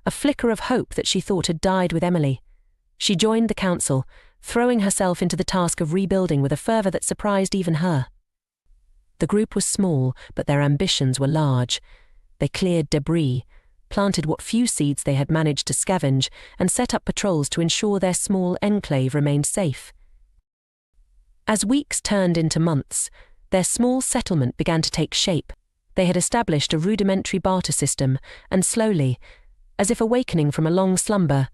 a flicker of hope that she thought had died with Emily. She joined the council, throwing herself into the task of rebuilding with a fervor that surprised even her. The group was small, but their ambitions were large. They cleared debris, planted what few seeds they had managed to scavenge, and set up patrols to ensure their small enclave remained safe. As weeks turned into months, their small settlement began to take shape. They had established a rudimentary barter system, and slowly, as if awakening from a long slumber,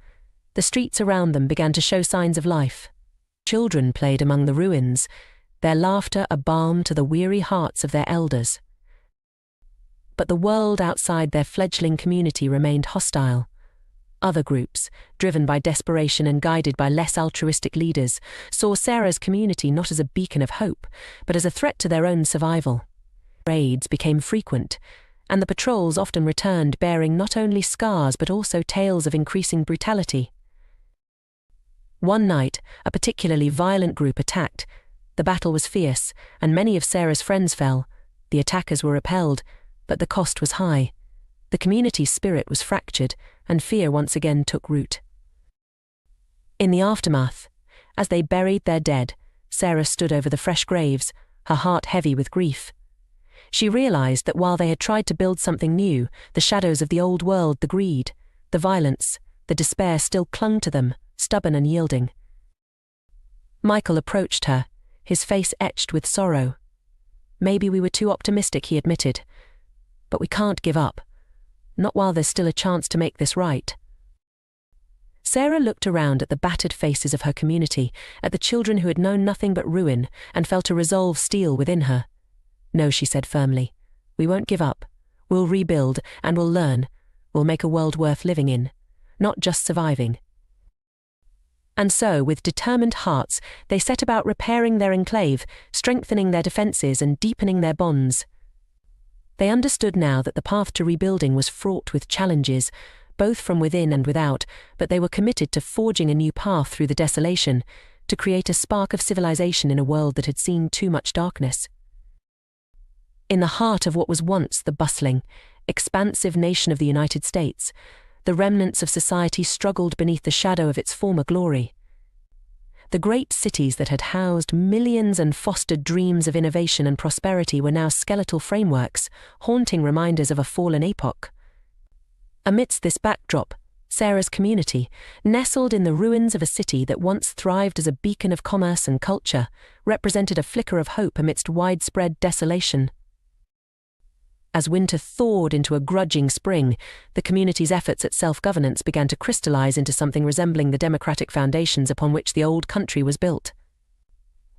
the streets around them began to show signs of life. Children played among the ruins, their laughter a balm to the weary hearts of their elders. But the world outside their fledgling community remained hostile. Other groups, driven by desperation and guided by less altruistic leaders, saw Sarah's community not as a beacon of hope, but as a threat to their own survival. Raids became frequent, and the patrols often returned bearing not only scars but also tales of increasing brutality. One night, a particularly violent group attacked. The battle was fierce, and many of Sarah's friends fell. The attackers were repelled, but the cost was high. The community's spirit was fractured, and fear once again took root. In the aftermath, as they buried their dead, Sarah stood over the fresh graves, her heart heavy with grief. She realized that while they had tried to build something new, the shadows of the old world, the greed, the violence, the despair still clung to them, stubborn and yielding. Michael approached her, his face etched with sorrow. "Maybe we were too optimistic," he admitted. "But we can't give up. Not while there's still a chance to make this right." Sarah looked around at the battered faces of her community, at the children who had known nothing but ruin, and felt a resolve steel within her. "No," she said firmly. "We won't give up. We'll rebuild, and we'll learn. We'll make a world worth living in, not just surviving." And so, with determined hearts, they set about repairing their enclave, strengthening their defences and deepening their bonds. They understood now that the path to rebuilding was fraught with challenges, both from within and without, but they were committed to forging a new path through the desolation, to create a spark of civilization in a world that had seen too much darkness. In the heart of what was once the bustling, expansive nation of the United States, the remnants of society struggled beneath the shadow of its former glory. The great cities that had housed millions and fostered dreams of innovation and prosperity were now skeletal frameworks, haunting reminders of a fallen epoch. Amidst this backdrop, Sarah's community, nestled in the ruins of a city that once thrived as a beacon of commerce and culture, represented a flicker of hope amidst widespread desolation. As winter thawed into a grudging spring, the community's efforts at self-governance began to crystallize into something resembling the democratic foundations upon which the old country was built.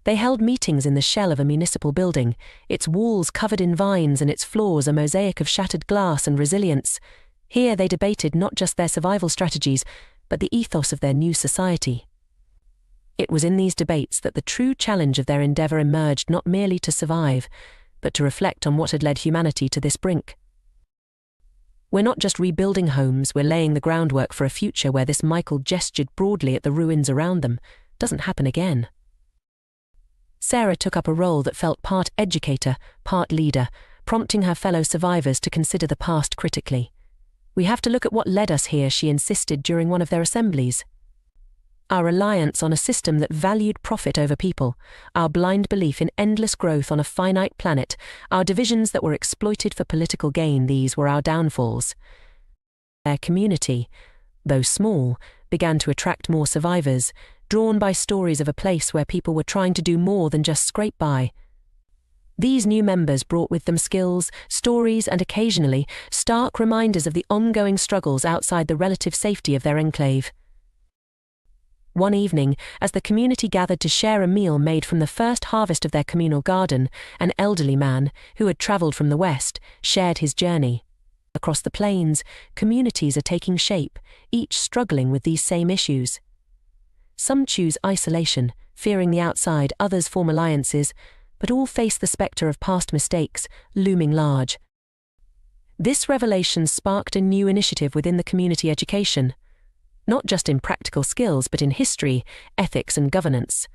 They held meetings in the shell of a municipal building, its walls covered in vines and its floors a mosaic of shattered glass and resilience. Here they debated not just their survival strategies, but the ethos of their new society. It was in these debates that the true challenge of their endeavor emerged, not merely to survive, but to reflect on what had led humanity to this brink. "We're not just rebuilding homes, we're laying the groundwork for a future where this," Michael gestured broadly at the ruins around them, "doesn't happen again." Sarah took up a role that felt part educator, part leader, prompting her fellow survivors to consider the past critically. "We have to look at what led us here," she insisted during one of their assemblies. "Our reliance on a system that valued profit over people, our blind belief in endless growth on a finite planet, our divisions that were exploited for political gain, these were our downfalls." Their community, though small, began to attract more survivors, drawn by stories of a place where people were trying to do more than just scrape by. These new members brought with them skills, stories, and occasionally stark reminders of the ongoing struggles outside the relative safety of their enclave. One evening, as the community gathered to share a meal made from the first harvest of their communal garden, an elderly man, who had travelled from the west, shared his journey. Across the plains, communities are taking shape, each struggling with these same issues. Some choose isolation, fearing the outside, others form alliances, but all face the spectre of past mistakes, looming large. This revelation sparked a new initiative within the community education, not just in practical skills but in history, ethics and governance.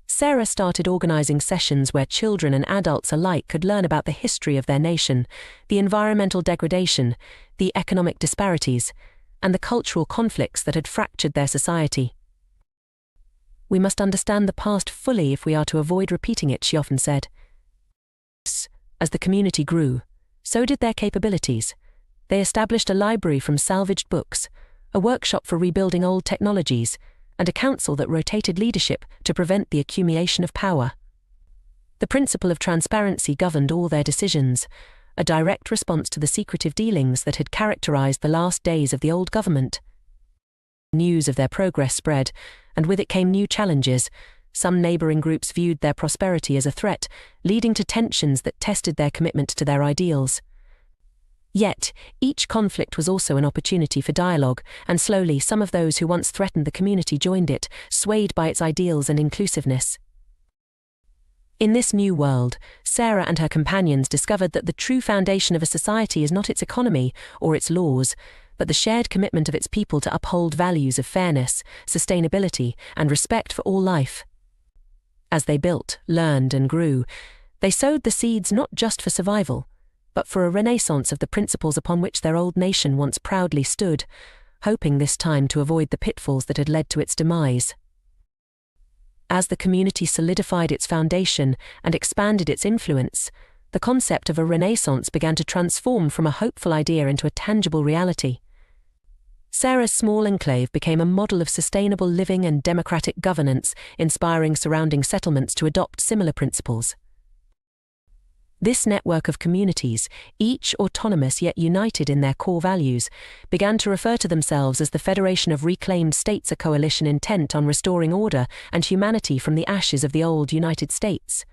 Sarah started organizing sessions where children and adults alike could learn about the history of their nation, the environmental degradation, the economic disparities, and the cultural conflicts that had fractured their society. "We must understand the past fully if we are to avoid repeating it," she often said. As the community grew, so did their capabilities. They established a library from salvaged books, a workshop for rebuilding old technologies, and a council that rotated leadership to prevent the accumulation of power. The principle of transparency governed all their decisions, a direct response to the secretive dealings that had characterized the last days of the old government. News of their progress spread, and with it came new challenges. Some neighboring groups viewed their prosperity as a threat, leading to tensions that tested their commitment to their ideals. Yet, each conflict was also an opportunity for dialogue, and slowly some of those who once threatened the community joined it, swayed by its ideals and inclusiveness. In this new world, Sarah and her companions discovered that the true foundation of a society is not its economy or its laws, but the shared commitment of its people to uphold values of fairness, sustainability, and respect for all life. As they built, learned, and grew, they sowed the seeds not just for survival, but for a renaissance of the principles upon which their old nation once proudly stood, hoping this time to avoid the pitfalls that had led to its demise. As the community solidified its foundation and expanded its influence, the concept of a renaissance began to transform from a hopeful idea into a tangible reality. Sarah's small enclave became a model of sustainable living and democratic governance, inspiring surrounding settlements to adopt similar principles. This network of communities, each autonomous yet united in their core values, began to refer to themselves as the Federation of Reclaimed States, a coalition intent on restoring order and humanity from the ashes of the old United States.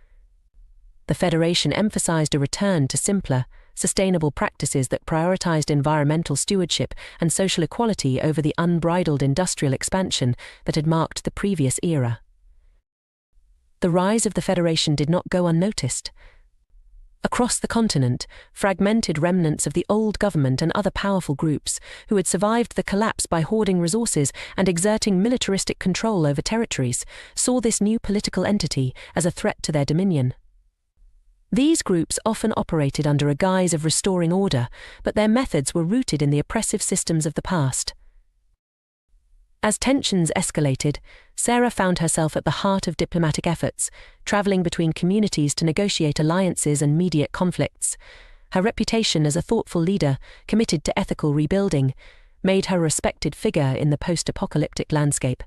The Federation emphasized a return to simpler, sustainable practices that prioritized environmental stewardship and social equality over the unbridled industrial expansion that had marked the previous era. The rise of the Federation did not go unnoticed. Across the continent, fragmented remnants of the old government and other powerful groups, who had survived the collapse by hoarding resources and exerting militaristic control over territories, saw this new political entity as a threat to their dominion. These groups often operated under a guise of restoring order, but their methods were rooted in the oppressive systems of the past. As tensions escalated, Sarah found herself at the heart of diplomatic efforts, traveling between communities to negotiate alliances and mediate conflicts. Her reputation as a thoughtful leader, committed to ethical rebuilding, made her a respected figure in the post-apocalyptic landscape.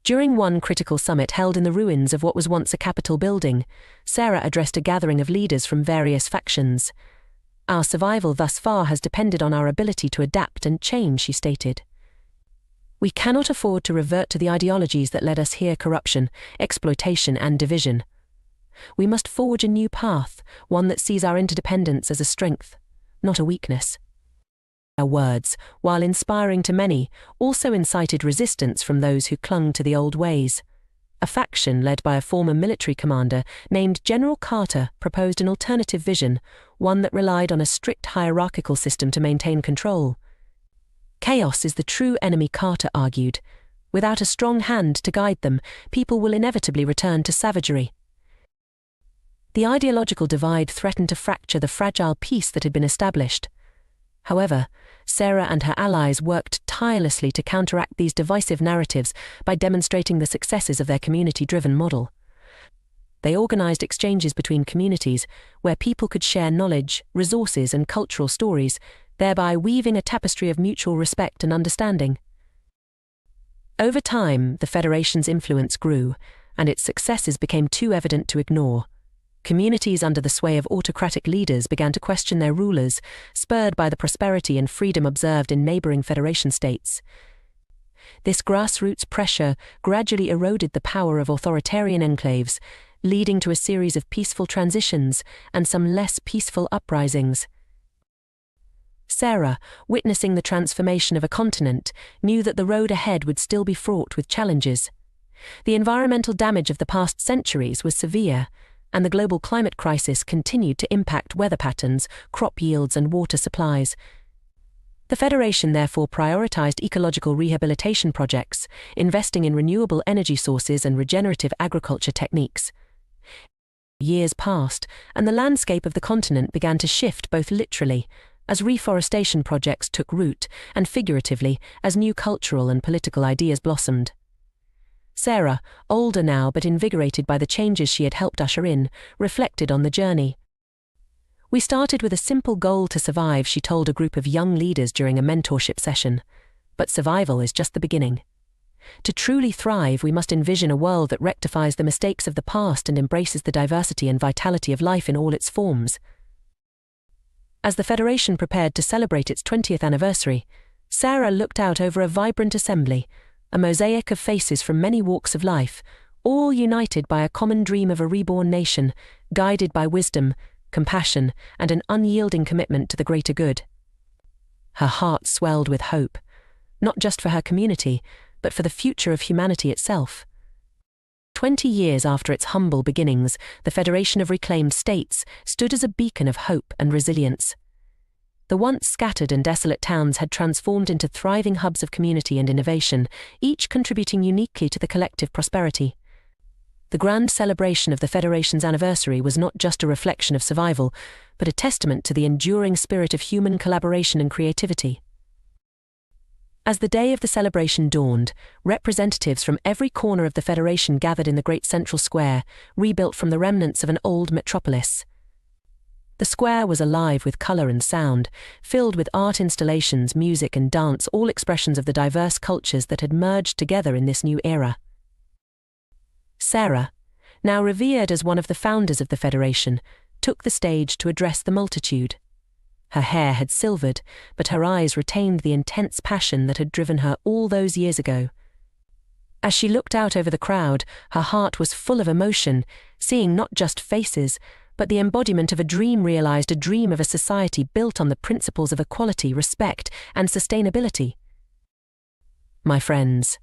During one critical summit held in the ruins of what was once a Capitol building, Sarah addressed a gathering of leaders from various factions. "Our survival thus far has depended on our ability to adapt and change," she stated. "We cannot afford to revert to the ideologies that led us here: corruption, exploitation, and division. We must forge a new path, one that sees our interdependence as a strength, not a weakness." Her words, while inspiring to many, also incited resistance from those who clung to the old ways. A faction led by a former military commander named General Carter proposed an alternative vision, one that relied on a strict hierarchical system to maintain control. "Chaos is the true enemy," Carter argued. "Without a strong hand to guide them, people will inevitably return to savagery." The ideological divide threatened to fracture the fragile peace that had been established. However, Sarah and her allies worked tirelessly to counteract these divisive narratives by demonstrating the successes of their community-driven model. They organized exchanges between communities where people could share knowledge, resources, and cultural stories, thereby weaving a tapestry of mutual respect and understanding. Over time, the Federation's influence grew, and its successes became too evident to ignore. Communities under the sway of autocratic leaders began to question their rulers, spurred by the prosperity and freedom observed in neighboring Federation states. This grassroots pressure gradually eroded the power of authoritarian enclaves, leading to a series of peaceful transitions and some less peaceful uprisings. Sarah, witnessing the transformation of a continent, knew that the road ahead would still be fraught with challenges. The environmental damage of the past centuries was severe, and the global climate crisis continued to impact weather patterns, crop yields, and water supplies. The Federation therefore prioritized ecological rehabilitation projects, investing in renewable energy sources and regenerative agriculture techniques. Years passed, and the landscape of the continent began to shift both literally, as reforestation projects took root, and figuratively, as new cultural and political ideas blossomed. Sarah, older now but invigorated by the changes she had helped usher in, reflected on the journey. "We started with a simple goal to survive," she told a group of young leaders during a mentorship session. "But survival is just the beginning. To truly thrive, we must envision a world that rectifies the mistakes of the past and embraces the diversity and vitality of life in all its forms." As the Federation prepared to celebrate its 20th anniversary, Sarah looked out over a vibrant assembly, a mosaic of faces from many walks of life, all united by a common dream of a reborn nation, guided by wisdom, compassion, and an unyielding commitment to the greater good. Her heart swelled with hope, not just for her community, but for the future of humanity itself. 20 years after its humble beginnings, the Federation of Reclaimed States stood as a beacon of hope and resilience. The once scattered and desolate towns had transformed into thriving hubs of community and innovation, each contributing uniquely to the collective prosperity. The grand celebration of the Federation's anniversary was not just a reflection of survival, but a testament to the enduring spirit of human collaboration and creativity. As the day of the celebration dawned, representatives from every corner of the Federation gathered in the great central square, rebuilt from the remnants of an old metropolis. The square was alive with colour and sound, filled with art installations, music and dance, all expressions of the diverse cultures that had merged together in this new era. Sarah, now revered as one of the founders of the Federation, took the stage to address the multitude. Her hair had silvered, but her eyes retained the intense passion that had driven her all those years ago. As she looked out over the crowd, her heart was full of emotion, seeing not just faces, but the embodiment of a dream realized, a dream of a society built on the principles of equality, respect, and sustainability. My friends,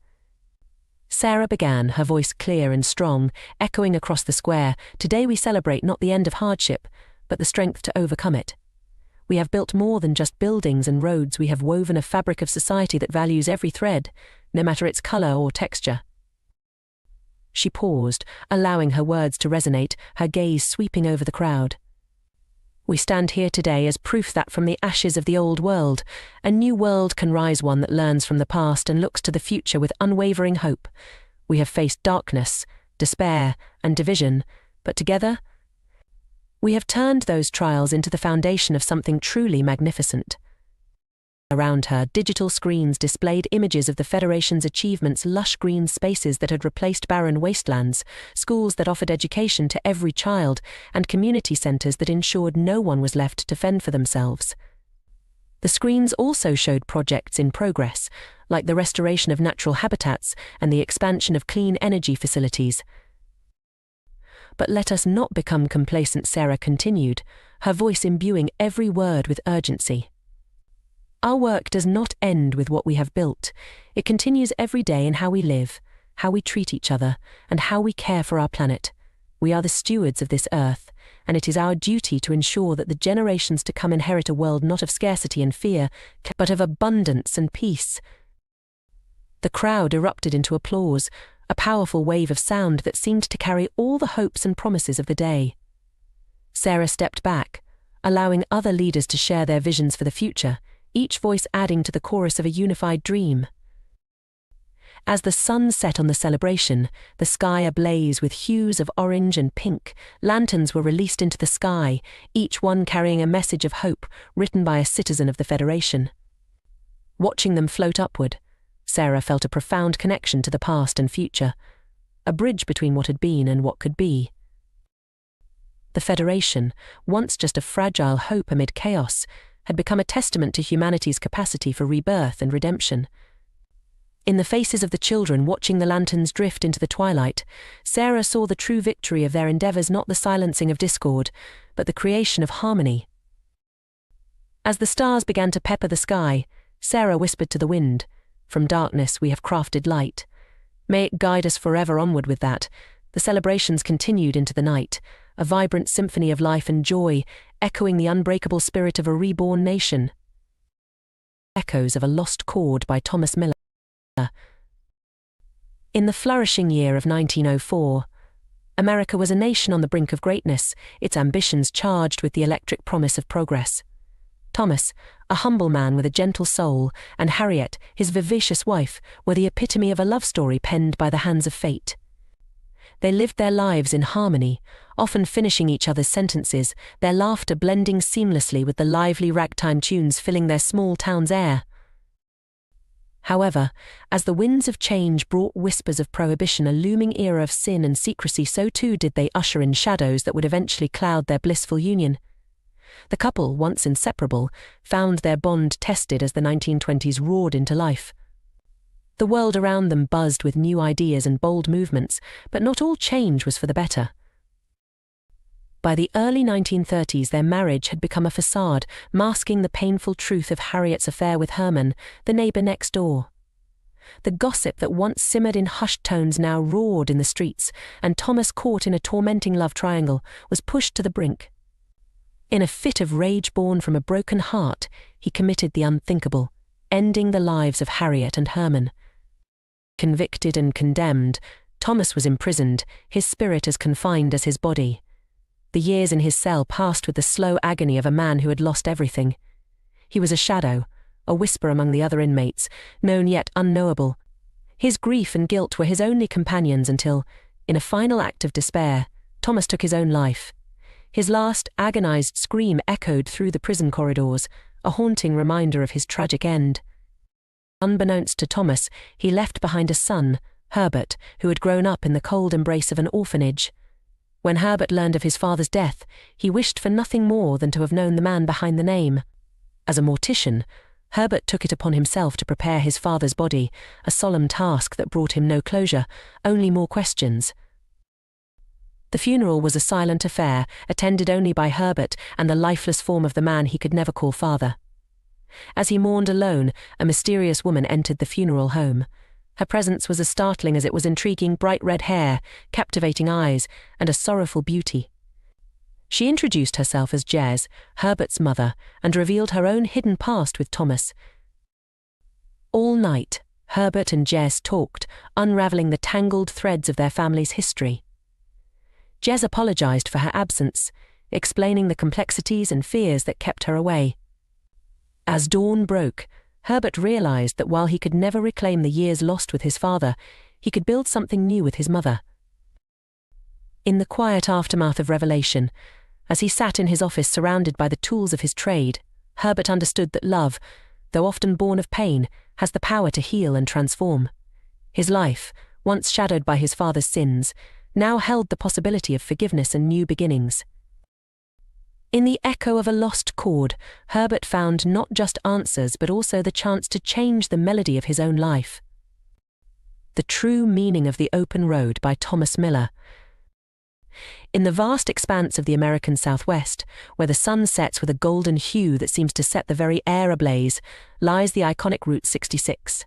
Sarah began, her voice clear and strong, echoing across the square, today we celebrate not the end of hardship, but the strength to overcome it. We have built more than just buildings and roads, we have woven a fabric of society that values every thread, no matter its color or texture. She paused, allowing her words to resonate, her gaze sweeping over the crowd. We stand here today as proof that from the ashes of the old world, a new world can rise, one that learns from the past and looks to the future with unwavering hope. We have faced darkness, despair, and division, but together, we have turned those trials into the foundation of something truly magnificent. Around her, digital screens displayed images of the Federation's achievements, lush green spaces that had replaced barren wastelands, schools that offered education to every child, and community centers that ensured no one was left to fend for themselves. The screens also showed projects in progress, like the restoration of natural habitats and the expansion of clean energy facilities. But let us not become complacent, Sarah continued, her voice imbuing every word with urgency. Our work does not end with what we have built. It continues every day in how we live, how we treat each other, and how we care for our planet. We are the stewards of this earth, and it is our duty to ensure that the generations to come inherit a world not of scarcity and fear, but of abundance and peace. The crowd erupted into applause, a powerful wave of sound that seemed to carry all the hopes and promises of the day. Sarah stepped back, allowing other leaders to share their visions for the future, each voice adding to the chorus of a unified dream. As the sun set on the celebration, the sky ablaze with hues of orange and pink, lanterns were released into the sky, each one carrying a message of hope written by a citizen of the Federation. Watching them float upward, Sarah felt a profound connection to the past and future, a bridge between what had been and what could be. The Federation, once just a fragile hope amid chaos, had become a testament to humanity's capacity for rebirth and redemption. In the faces of the children watching the lanterns drift into the twilight, Sarah saw the true victory of their endeavors, not the silencing of discord, but the creation of harmony. As the stars began to pepper the sky, Sarah whispered to the wind, "From darkness we have crafted light. May it guide us forever onward with that." The celebrations continued into the night, a vibrant symphony of life and joy, echoing the unbreakable spirit of a reborn nation. Echoes of a Lost Chord by Thomas Miller. In the flourishing year of 1904, America was a nation on the brink of greatness, its ambitions charged with the electric promise of progress. Thomas, a humble man with a gentle soul, and Harriet, his vivacious wife, were the epitome of a love story penned by the hands of fate. They lived their lives in harmony, often finishing each other's sentences, their laughter blending seamlessly with the lively ragtime tunes filling their small town's air. However, as the winds of change brought whispers of prohibition, a looming era of sin and secrecy, so too did they usher in shadows that would eventually cloud their blissful union. The couple, once inseparable, found their bond tested as the 1920s roared into life. The world around them buzzed with new ideas and bold movements, but not all change was for the better. By the early 1930s, their marriage had become a facade, masking the painful truth of Harriet's affair with Herman, the neighbor next door. The gossip that once simmered in hushed tones now roared in the streets, and Thomas, caught in a tormenting love triangle, was pushed to the brink. In a fit of rage born from a broken heart, he committed the unthinkable, ending the lives of Harriet and Herman. Convicted and condemned, Thomas was imprisoned, his spirit as confined as his body. The years in his cell passed with the slow agony of a man who had lost everything. He was a shadow, a whisper among the other inmates, known yet unknowable. His grief and guilt were his only companions until, in a final act of despair, Thomas took his own life. His last agonized scream echoed through the prison corridors, a haunting reminder of his tragic end. Unbeknownst to Thomas, he left behind a son, Herbert, who had grown up in the cold embrace of an orphanage. When Herbert learned of his father's death, he wished for nothing more than to have known the man behind the name. As a mortician, Herbert took it upon himself to prepare his father's body, a solemn task that brought him no closure, only more questions. The funeral was a silent affair, attended only by Herbert and the lifeless form of the man he could never call father. As he mourned alone, a mysterious woman entered the funeral home. Her presence was as startling as it was intriguing: bright red hair, captivating eyes, and a sorrowful beauty. She introduced herself as Jez, Herbert's mother, and revealed her own hidden past with Thomas. All night, Herbert and Jez talked, unraveling the tangled threads of their family's history. Jez apologized for her absence, explaining the complexities and fears that kept her away. As dawn broke, Herbert realized that while he could never reclaim the years lost with his father, he could build something new with his mother. In the quiet aftermath of revelation, as he sat in his office surrounded by the tools of his trade, Herbert understood that love, though often born of pain, has the power to heal and transform. His life, once shadowed by his father's sins, now held the possibility of forgiveness and new beginnings. In the echo of a lost chord, Herbert found not just answers but also the chance to change the melody of his own life. The True Meaning of the Open Road by Thomas Miller. In the vast expanse of the American Southwest, where the sun sets with a golden hue that seems to set the very air ablaze, lies the iconic Route 66.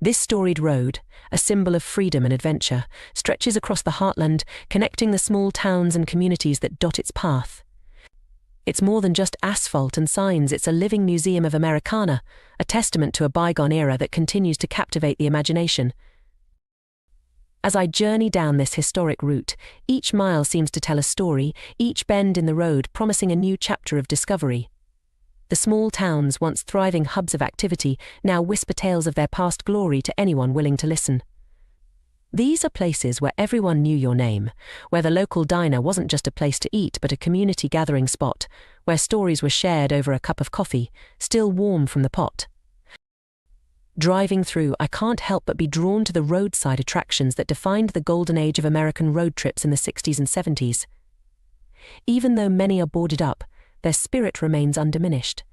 This storied road, a symbol of freedom and adventure, stretches across the heartland, connecting the small towns and communities that dot its path. It's more than just asphalt and signs, it's a living museum of Americana, a testament to a bygone era that continues to captivate the imagination. As I journey down this historic route, each mile seems to tell a story, each bend in the road promising a new chapter of discovery. The small towns, once thriving hubs of activity, now whisper tales of their past glory to anyone willing to listen. These are places where everyone knew your name, where the local diner wasn't just a place to eat but a community gathering spot, where stories were shared over a cup of coffee, still warm from the pot. Driving through, I can't help but be drawn to the roadside attractions that defined the golden age of American road trips in the 60s and 70s. Even though many are boarded up, their spirit remains undiminished.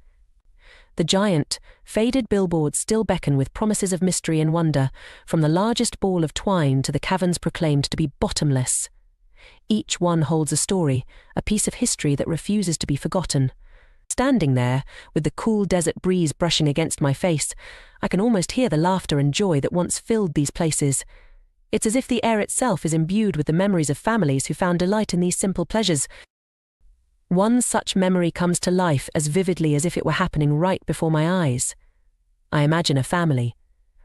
The giant, faded billboards still beckon with promises of mystery and wonder, from the largest ball of twine to the caverns proclaimed to be bottomless. Each one holds a story, a piece of history that refuses to be forgotten. Standing there, with the cool desert breeze brushing against my face, I can almost hear the laughter and joy that once filled these places. It's as if the air itself is imbued with the memories of families who found delight in these simple pleasures. One such memory comes to life as vividly as if it were happening right before my eyes. I imagine a family,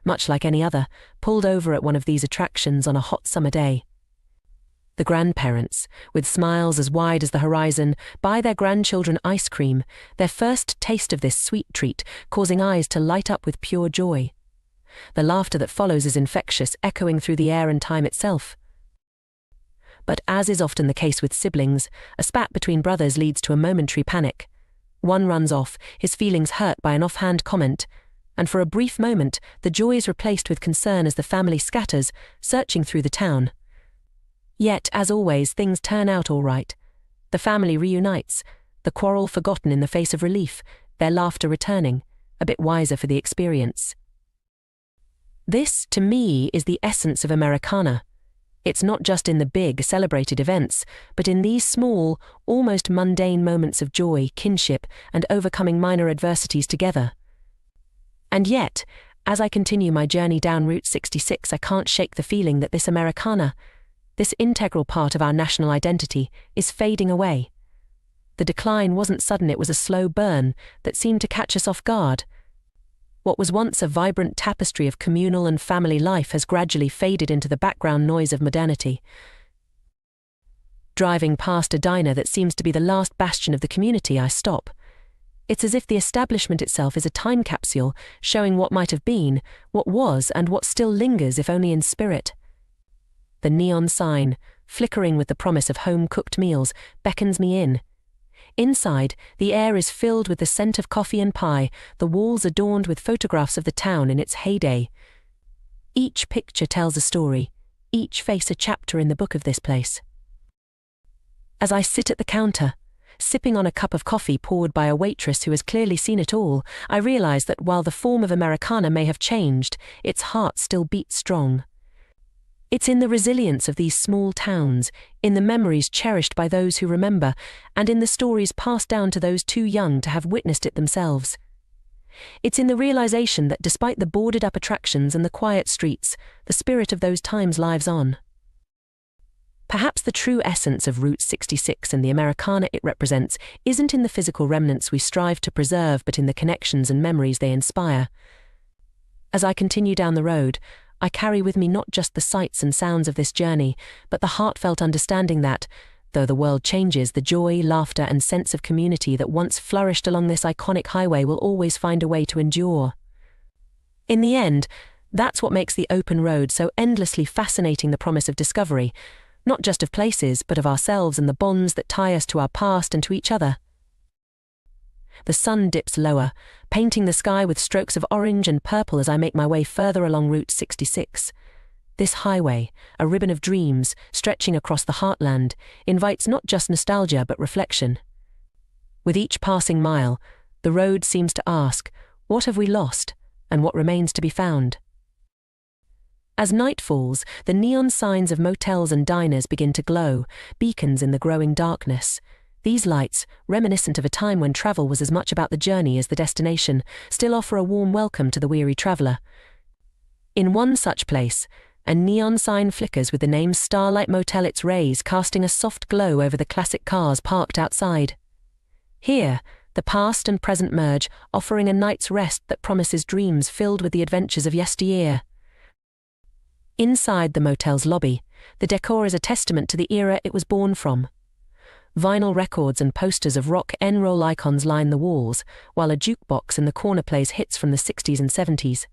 much like any other, pulled over at one of these attractions on a hot summer day. The grandparents, with smiles as wide as the horizon, buy their grandchildren ice cream, their first taste of this sweet treat causing eyes to light up with pure joy. The laughter that follows is infectious, echoing through the air and time itself. But as is often the case with siblings, a spat between brothers leads to a momentary panic. One runs off, his feelings hurt by an offhand comment, and for a brief moment the joy is replaced with concern as the family scatters, searching through the town. Yet, as always, things turn out all right. The family reunites, the quarrel forgotten in the face of relief, their laughter returning, a bit wiser for the experience. This, to me, is the essence of Americana. It's not just in the big, celebrated events, but in these small, almost mundane moments of joy, kinship, and overcoming minor adversities together. And yet, as I continue my journey down Route 66, I can't shake the feeling that this Americana, this integral part of our national identity, is fading away. The decline wasn't sudden, it was a slow burn that seemed to catch us off guard. What was once a vibrant tapestry of communal and family life has gradually faded into the background noise of modernity. Driving past a diner that seems to be the last bastion of the community, I stop. It's as if the establishment itself is a time capsule, showing what might have been, what was, and what still lingers if only in spirit. The neon sign, flickering with the promise of home-cooked meals, beckons me in. Inside, the air is filled with the scent of coffee and pie, the walls adorned with photographs of the town in its heyday. Each picture tells a story, each face a chapter in the book of this place. As I sit at the counter, sipping on a cup of coffee poured by a waitress who has clearly seen it all, I realize that while the form of Americana may have changed, its heart still beats strong. It's in the resilience of these small towns, in the memories cherished by those who remember, and in the stories passed down to those too young to have witnessed it themselves. It's in the realization that despite the boarded-up attractions and the quiet streets, the spirit of those times lives on. Perhaps the true essence of Route 66 and the Americana it represents isn't in the physical remnants we strive to preserve, but in the connections and memories they inspire. As I continue down the road, I carry with me not just the sights and sounds of this journey, but the heartfelt understanding that, though the world changes, the joy, laughter, and sense of community that once flourished along this iconic highway will always find a way to endure. In the end, that's what makes the open road so endlessly fascinating, the promise of discovery, not just of places, but of ourselves and the bonds that tie us to our past and to each other. The sun dips lower, painting the sky with strokes of orange and purple as I make my way further along Route 66. This highway, a ribbon of dreams stretching across the heartland, invites not just nostalgia but reflection. With each passing mile, the road seems to ask, what have we lost, and what remains to be found? As night falls, the neon signs of motels and diners begin to glow, beacons in the growing darkness. These lights, reminiscent of a time when travel was as much about the journey as the destination, still offer a warm welcome to the weary traveller. In one such place, a neon sign flickers with the name Starlight Motel, its rays casting a soft glow over the classic cars parked outside. Here, the past and present merge, offering a night's rest that promises dreams filled with the adventures of yesteryear. Inside the motel's lobby, the decor is a testament to the era it was born from. Vinyl records and posters of rock and roll icons line the walls, while a jukebox in the corner plays hits from the 60s and 70s.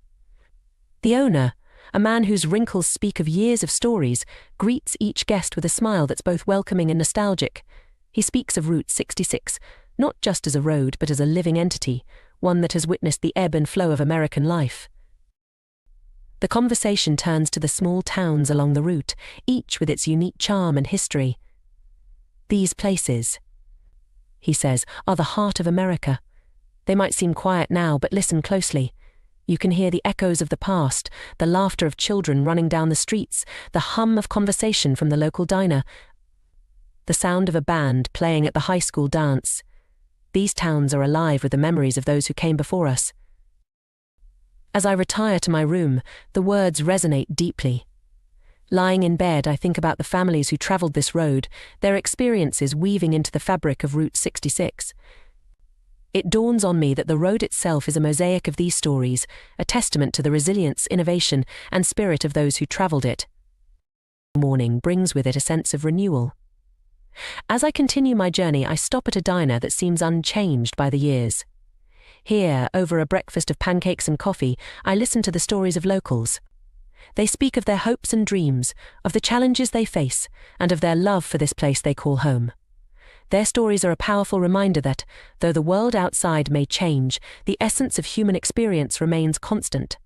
The owner, a man whose wrinkles speak of years of stories, greets each guest with a smile that's both welcoming and nostalgic. He speaks of Route 66, not just as a road but as a living entity, one that has witnessed the ebb and flow of American life. The conversation turns to the small towns along the route, each with its unique charm and history. These places, he says, are the heart of America. They might seem quiet now, but listen closely. You can hear the echoes of the past, the laughter of children running down the streets, the hum of conversation from the local diner, the sound of a band playing at the high school dance. These towns are alive with the memories of those who came before us. As I retire to my room, the words resonate deeply. Lying in bed, I think about the families who travelled this road, their experiences weaving into the fabric of Route 66. It dawns on me that the road itself is a mosaic of these stories, a testament to the resilience, innovation, and spirit of those who travelled it. Morning brings with it a sense of renewal. As I continue my journey, I stop at a diner that seems unchanged by the years. Here, over a breakfast of pancakes and coffee, I listen to the stories of locals. They speak of their hopes and dreams, of the challenges they face, and of their love for this place they call home. Their stories are a powerful reminder that, though the world outside may change, the essence of human experience remains constant.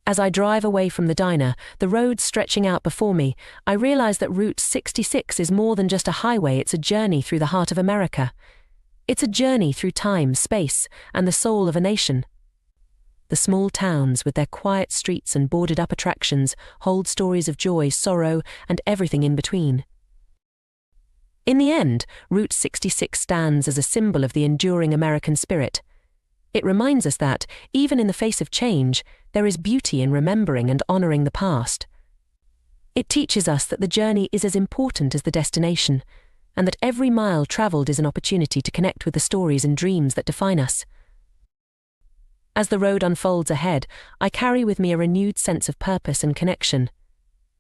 As I drive away from the diner, the road stretching out before me, I realize that Route 66 is more than just a highway, it's a journey through the heart of America. It's a journey through time, space, and the soul of a nation. The small towns, with their quiet streets and boarded-up attractions, hold stories of joy, sorrow, and everything in between. In the end, Route 66 stands as a symbol of the enduring American spirit. It reminds us that, even in the face of change, there is beauty in remembering and honoring the past. It teaches us that the journey is as important as the destination, and that every mile travelled is an opportunity to connect with the stories and dreams that define us. As the road unfolds ahead, I carry with me a renewed sense of purpose and connection.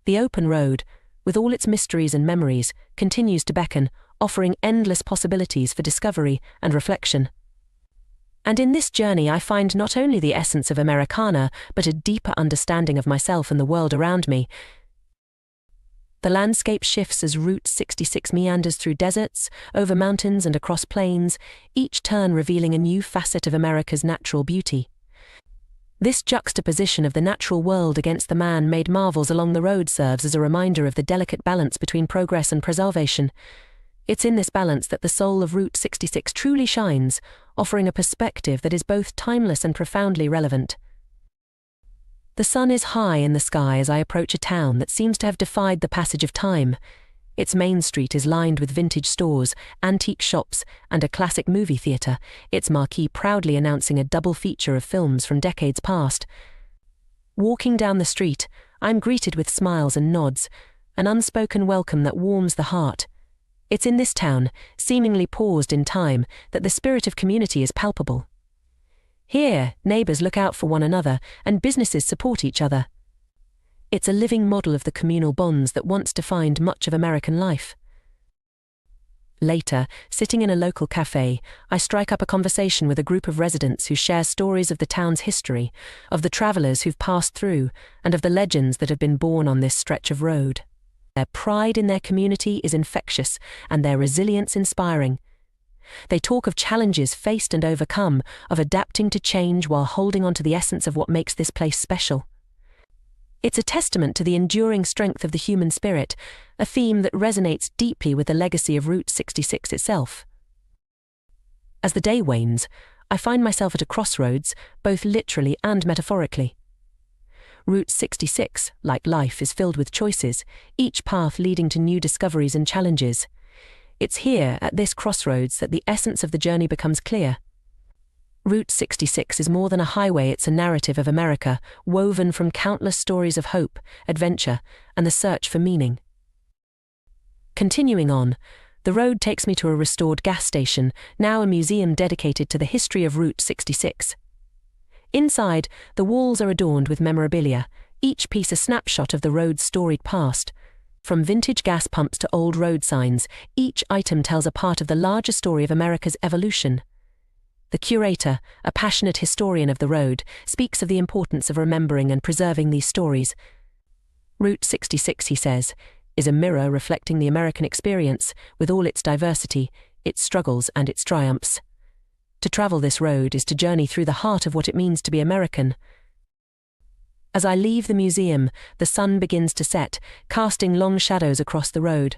The open road, with all its mysteries and memories, continues to beckon, offering endless possibilities for discovery and reflection. And in this journey I find not only the essence of Americana, but a deeper understanding of myself and the world around me. The landscape shifts as Route 66 meanders through deserts, over mountains and across plains, each turn revealing a new facet of America's natural beauty. This juxtaposition of the natural world against the man-made marvels along the road serves as a reminder of the delicate balance between progress and preservation. It's in this balance that the soul of Route 66 truly shines, offering a perspective that is both timeless and profoundly relevant. The sun is high in the sky as I approach a town that seems to have defied the passage of time. Its main street is lined with vintage stores, antique shops, and a classic movie theatre, its marquee proudly announcing a double feature of films from decades past. Walking down the street, I'm greeted with smiles and nods, an unspoken welcome that warms the heart. It's in this town, seemingly paused in time, that the spirit of community is palpable. Here, neighbours look out for one another, and businesses support each other. It's a living model of the communal bonds that once defined much of American life. Later, sitting in a local cafe, I strike up a conversation with a group of residents who share stories of the town's history, of the travellers who've passed through, and of the legends that have been born on this stretch of road. Their pride in their community is infectious, and their resilience inspiring. They talk of challenges faced and overcome, of adapting to change while holding on to the essence of what makes this place special. It's a testament to the enduring strength of the human spirit, a theme that resonates deeply with the legacy of Route 66 itself. As the day wanes, I find myself at a crossroads, both literally and metaphorically. Route 66, like life, is filled with choices, each path leading to new discoveries and challenges. It's here, at this crossroads, that the essence of the journey becomes clear. Route 66 is more than a highway, it's a narrative of America, woven from countless stories of hope, adventure, and the search for meaning. Continuing on, the road takes me to a restored gas station, now a museum dedicated to the history of Route 66. Inside, the walls are adorned with memorabilia, each piece a snapshot of the road's storied past. From vintage gas pumps to old road signs, each item tells a part of the larger story of America's evolution. The curator, a passionate historian of the road, speaks of the importance of remembering and preserving these stories. Route 66, he says, is a mirror reflecting the American experience, with all its diversity, its struggles and its triumphs. To travel this road is to journey through the heart of what it means to be American. As I leave the museum, the sun begins to set, casting long shadows across the road.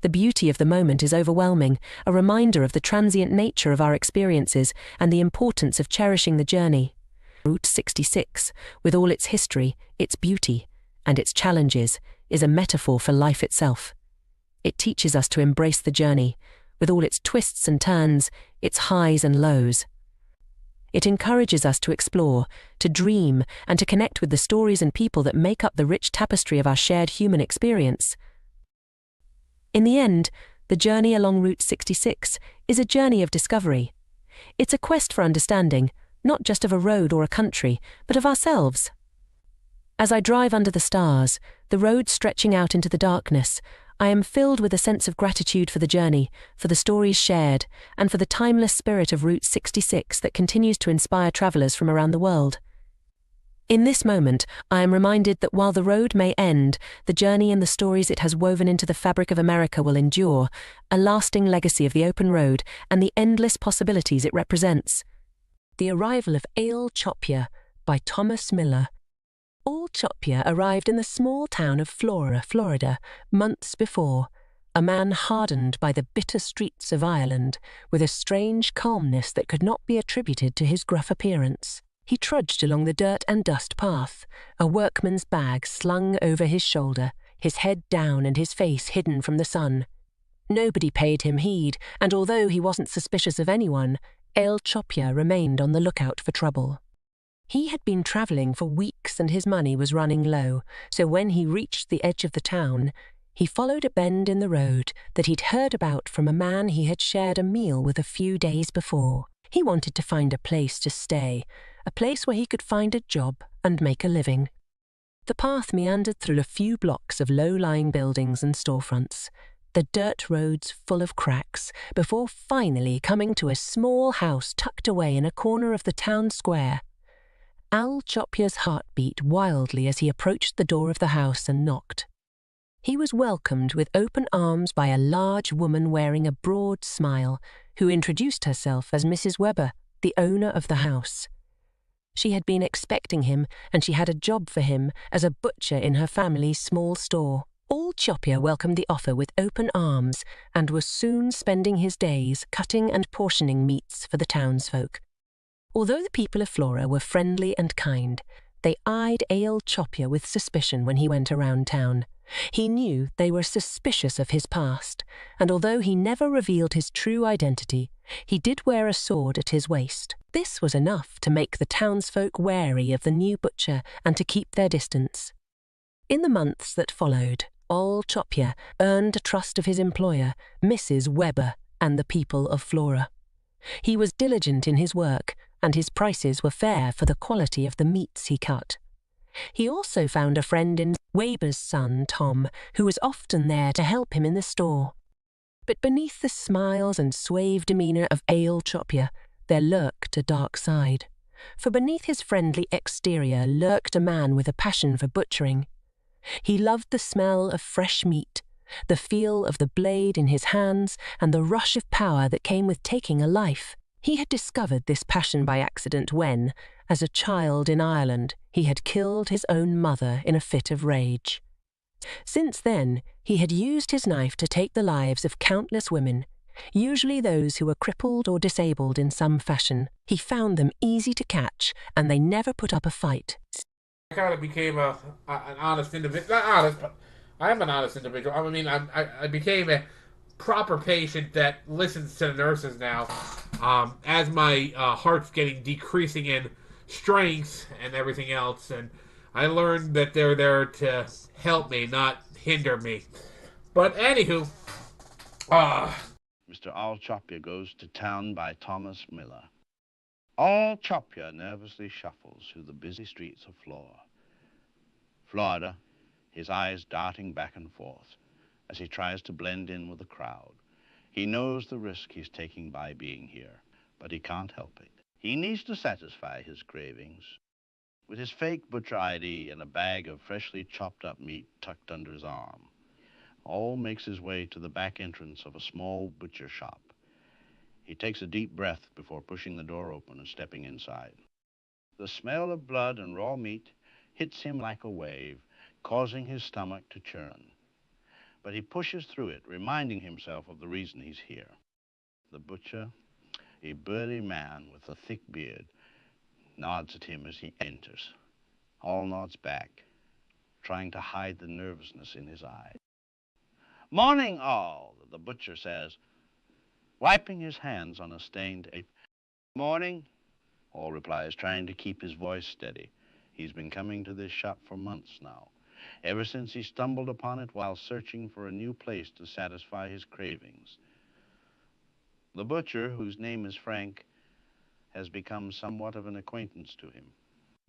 The beauty of the moment is overwhelming, a reminder of the transient nature of our experiences and the importance of cherishing the journey. Route 66, with all its history, its beauty, and its challenges, is a metaphor for life itself. It teaches us to embrace the journey, with all its twists and turns, its highs and lows. It encourages us to explore, to dream, and to connect with the stories and people that make up the rich tapestry of our shared human experience. In the end, the journey along Route 66 is a journey of discovery. It's a quest for understanding, not just of a road or a country, but of ourselves. As I drive under the stars, the road stretching out into the darkness, I am filled with a sense of gratitude for the journey, for the stories shared, and for the timeless spirit of Route 66 that continues to inspire travellers from around the world. In this moment, I am reminded that while the road may end, the journey and the stories it has woven into the fabric of America will endure, a lasting legacy of the open road and the endless possibilities it represents. The arrival of Ale Chopia by Thomas Miller. Ale Chopia arrived in the small town of Flora, Florida, months before, a man hardened by the bitter streets of Ireland, with a strange calmness that could not be attributed to his gruff appearance. He trudged along the dirt and dust path, a workman's bag slung over his shoulder, his head down and his face hidden from the sun. Nobody paid him heed, and although he wasn't suspicious of anyone, Ale Chopia remained on the lookout for trouble. He had been travelling for weeks and his money was running low, so when he reached the edge of the town, he followed a bend in the road that he'd heard about from a man he had shared a meal with a few days before. He wanted to find a place to stay, a place where he could find a job and make a living. The path meandered through a few blocks of low-lying buildings and storefronts. the dirt roads full of cracks, before finally coming to a small house tucked away in a corner of the town square. Al Chopya's heart beat wildly as he approached the door of the house and knocked. He was welcomed with open arms by a large woman wearing a broad smile, who introduced herself as Mrs. Weber, the owner of the house. She had been expecting him, and she had a job for him as a butcher in her family's small store. Al Chopya welcomed the offer with open arms and was soon spending his days cutting and portioning meats for the townsfolk. Although the people of Flora were friendly and kind, they eyed Al Chopya with suspicion when he went around town. He knew they were suspicious of his past, and although he never revealed his true identity, he did wear a sword at his waist. This was enough to make the townsfolk wary of the new butcher and to keep their distance. In the months that followed, Al Chopya earned the trust of his employer, Mrs. Weber, and the people of Flora. He was diligent in his work, and his prices were fair for the quality of the meats he cut. He also found a friend in Weber's son, Tom, who was often there to help him in the store. But beneath the smiles and suave demeanour of Al Chopya, there lurked a dark side. For beneath his friendly exterior lurked a man with a passion for butchering. He loved the smell of fresh meat, the feel of the blade in his hands, and the rush of power that came with taking a life. He had discovered this passion by accident when, as a child in Ireland, he had killed his own mother in a fit of rage. Since then, he had used his knife to take the lives of countless women, usually those who were crippled or disabled in some fashion. He found them easy to catch, and they never put up a fight. I kind of became an honest individual. Not honest, but I am an honest individual. I mean, I became a proper patient that listens to the nurses now. As my heart's getting decreasing in strength and everything else, and I learned that they're there to help me, not hinder me. But anywho, Mr. Al Chopya Goes to Town by Thomas Miller. Al Chopya nervously shuffles through the busy streets of Florida, his eyes darting back and forth as he tries to blend in with the crowd. He knows the risk he's taking by being here, but he can't help it. He needs to satisfy his cravings. With his fake butcher ID and a bag of freshly chopped up meat tucked under his arm, Al makes his way to the back entrance of a small butcher shop. He takes a deep breath before pushing the door open and stepping inside. The smell of blood and raw meat hits him like a wave, causing his stomach to churn. But he pushes through it, reminding himself of the reason he's here. The butcher, a burly man with a thick beard, nods at him as he enters. Al nods back, trying to hide the nervousness in his eyes. "Morning, Al," the butcher says, wiping his hands on a stained apron. "Morning," Al replies, trying to keep his voice steady. He's been coming to this shop for months now, ever since he stumbled upon it while searching for a new place to satisfy his cravings. The butcher, whose name is Frank, has become somewhat of an acquaintance to him.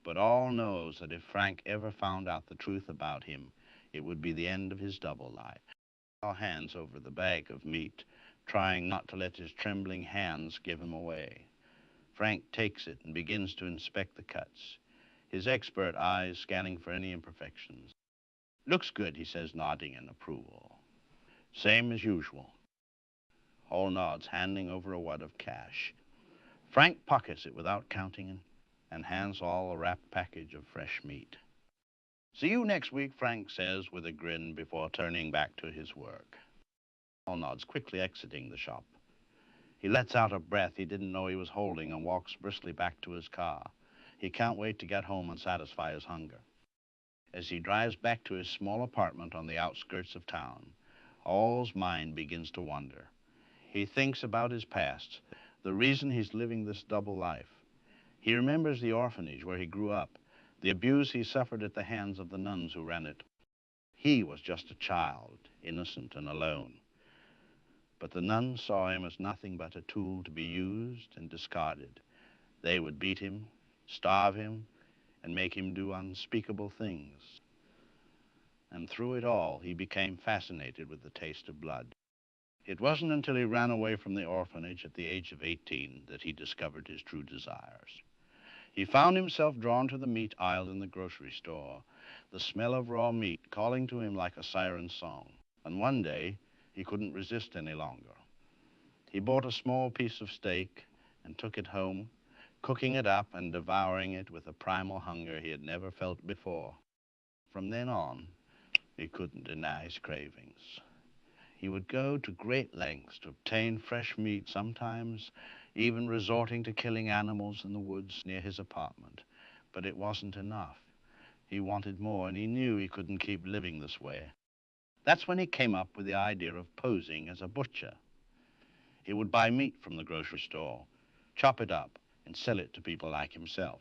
But Al knows that if Frank ever found out the truth about him, it would be the end of his double life. Al hands over the bag of meat, trying not to let his trembling hands give him away. Frank takes it and begins to inspect the cuts, his expert eyes scanning for any imperfections. "Looks good," he says, nodding in approval. "Same as usual." Al nods, handing over a wad of cash. Frank pockets it without counting and hands Al a wrapped package of fresh meat. "See you next week," Frank says with a grin before turning back to his work. Al nods, quickly exiting the shop. He lets out a breath he didn't know he was holding and walks briskly back to his car. He can't wait to get home and satisfy his hunger. As he drives back to his small apartment on the outskirts of town, Al's mind begins to wander. He thinks about his past, the reason he's living this double life. He remembers the orphanage where he grew up, the abuse he suffered at the hands of the nuns who ran it. He was just a child, innocent and alone. But the nuns saw him as nothing but a tool to be used and discarded. They would beat him, starve him, and make him do unspeakable things. And through it all, he became fascinated with the taste of blood. It wasn't until he ran away from the orphanage at the age of 18 that he discovered his true desires. He found himself drawn to the meat aisle in the grocery store, the smell of raw meat calling to him like a siren's song. And one day, he couldn't resist any longer. He bought a small piece of steak and took it home, cooking it up and devouring it with a primal hunger he had never felt before. From then on, he couldn't deny his cravings. He would go to great lengths to obtain fresh meat, sometimes even resorting to killing animals in the woods near his apartment. But it wasn't enough. He wanted more, and he knew he couldn't keep living this way. That's when he came up with the idea of posing as a butcher. He would buy meat from the grocery store, chop it up, and sell it to people like himself.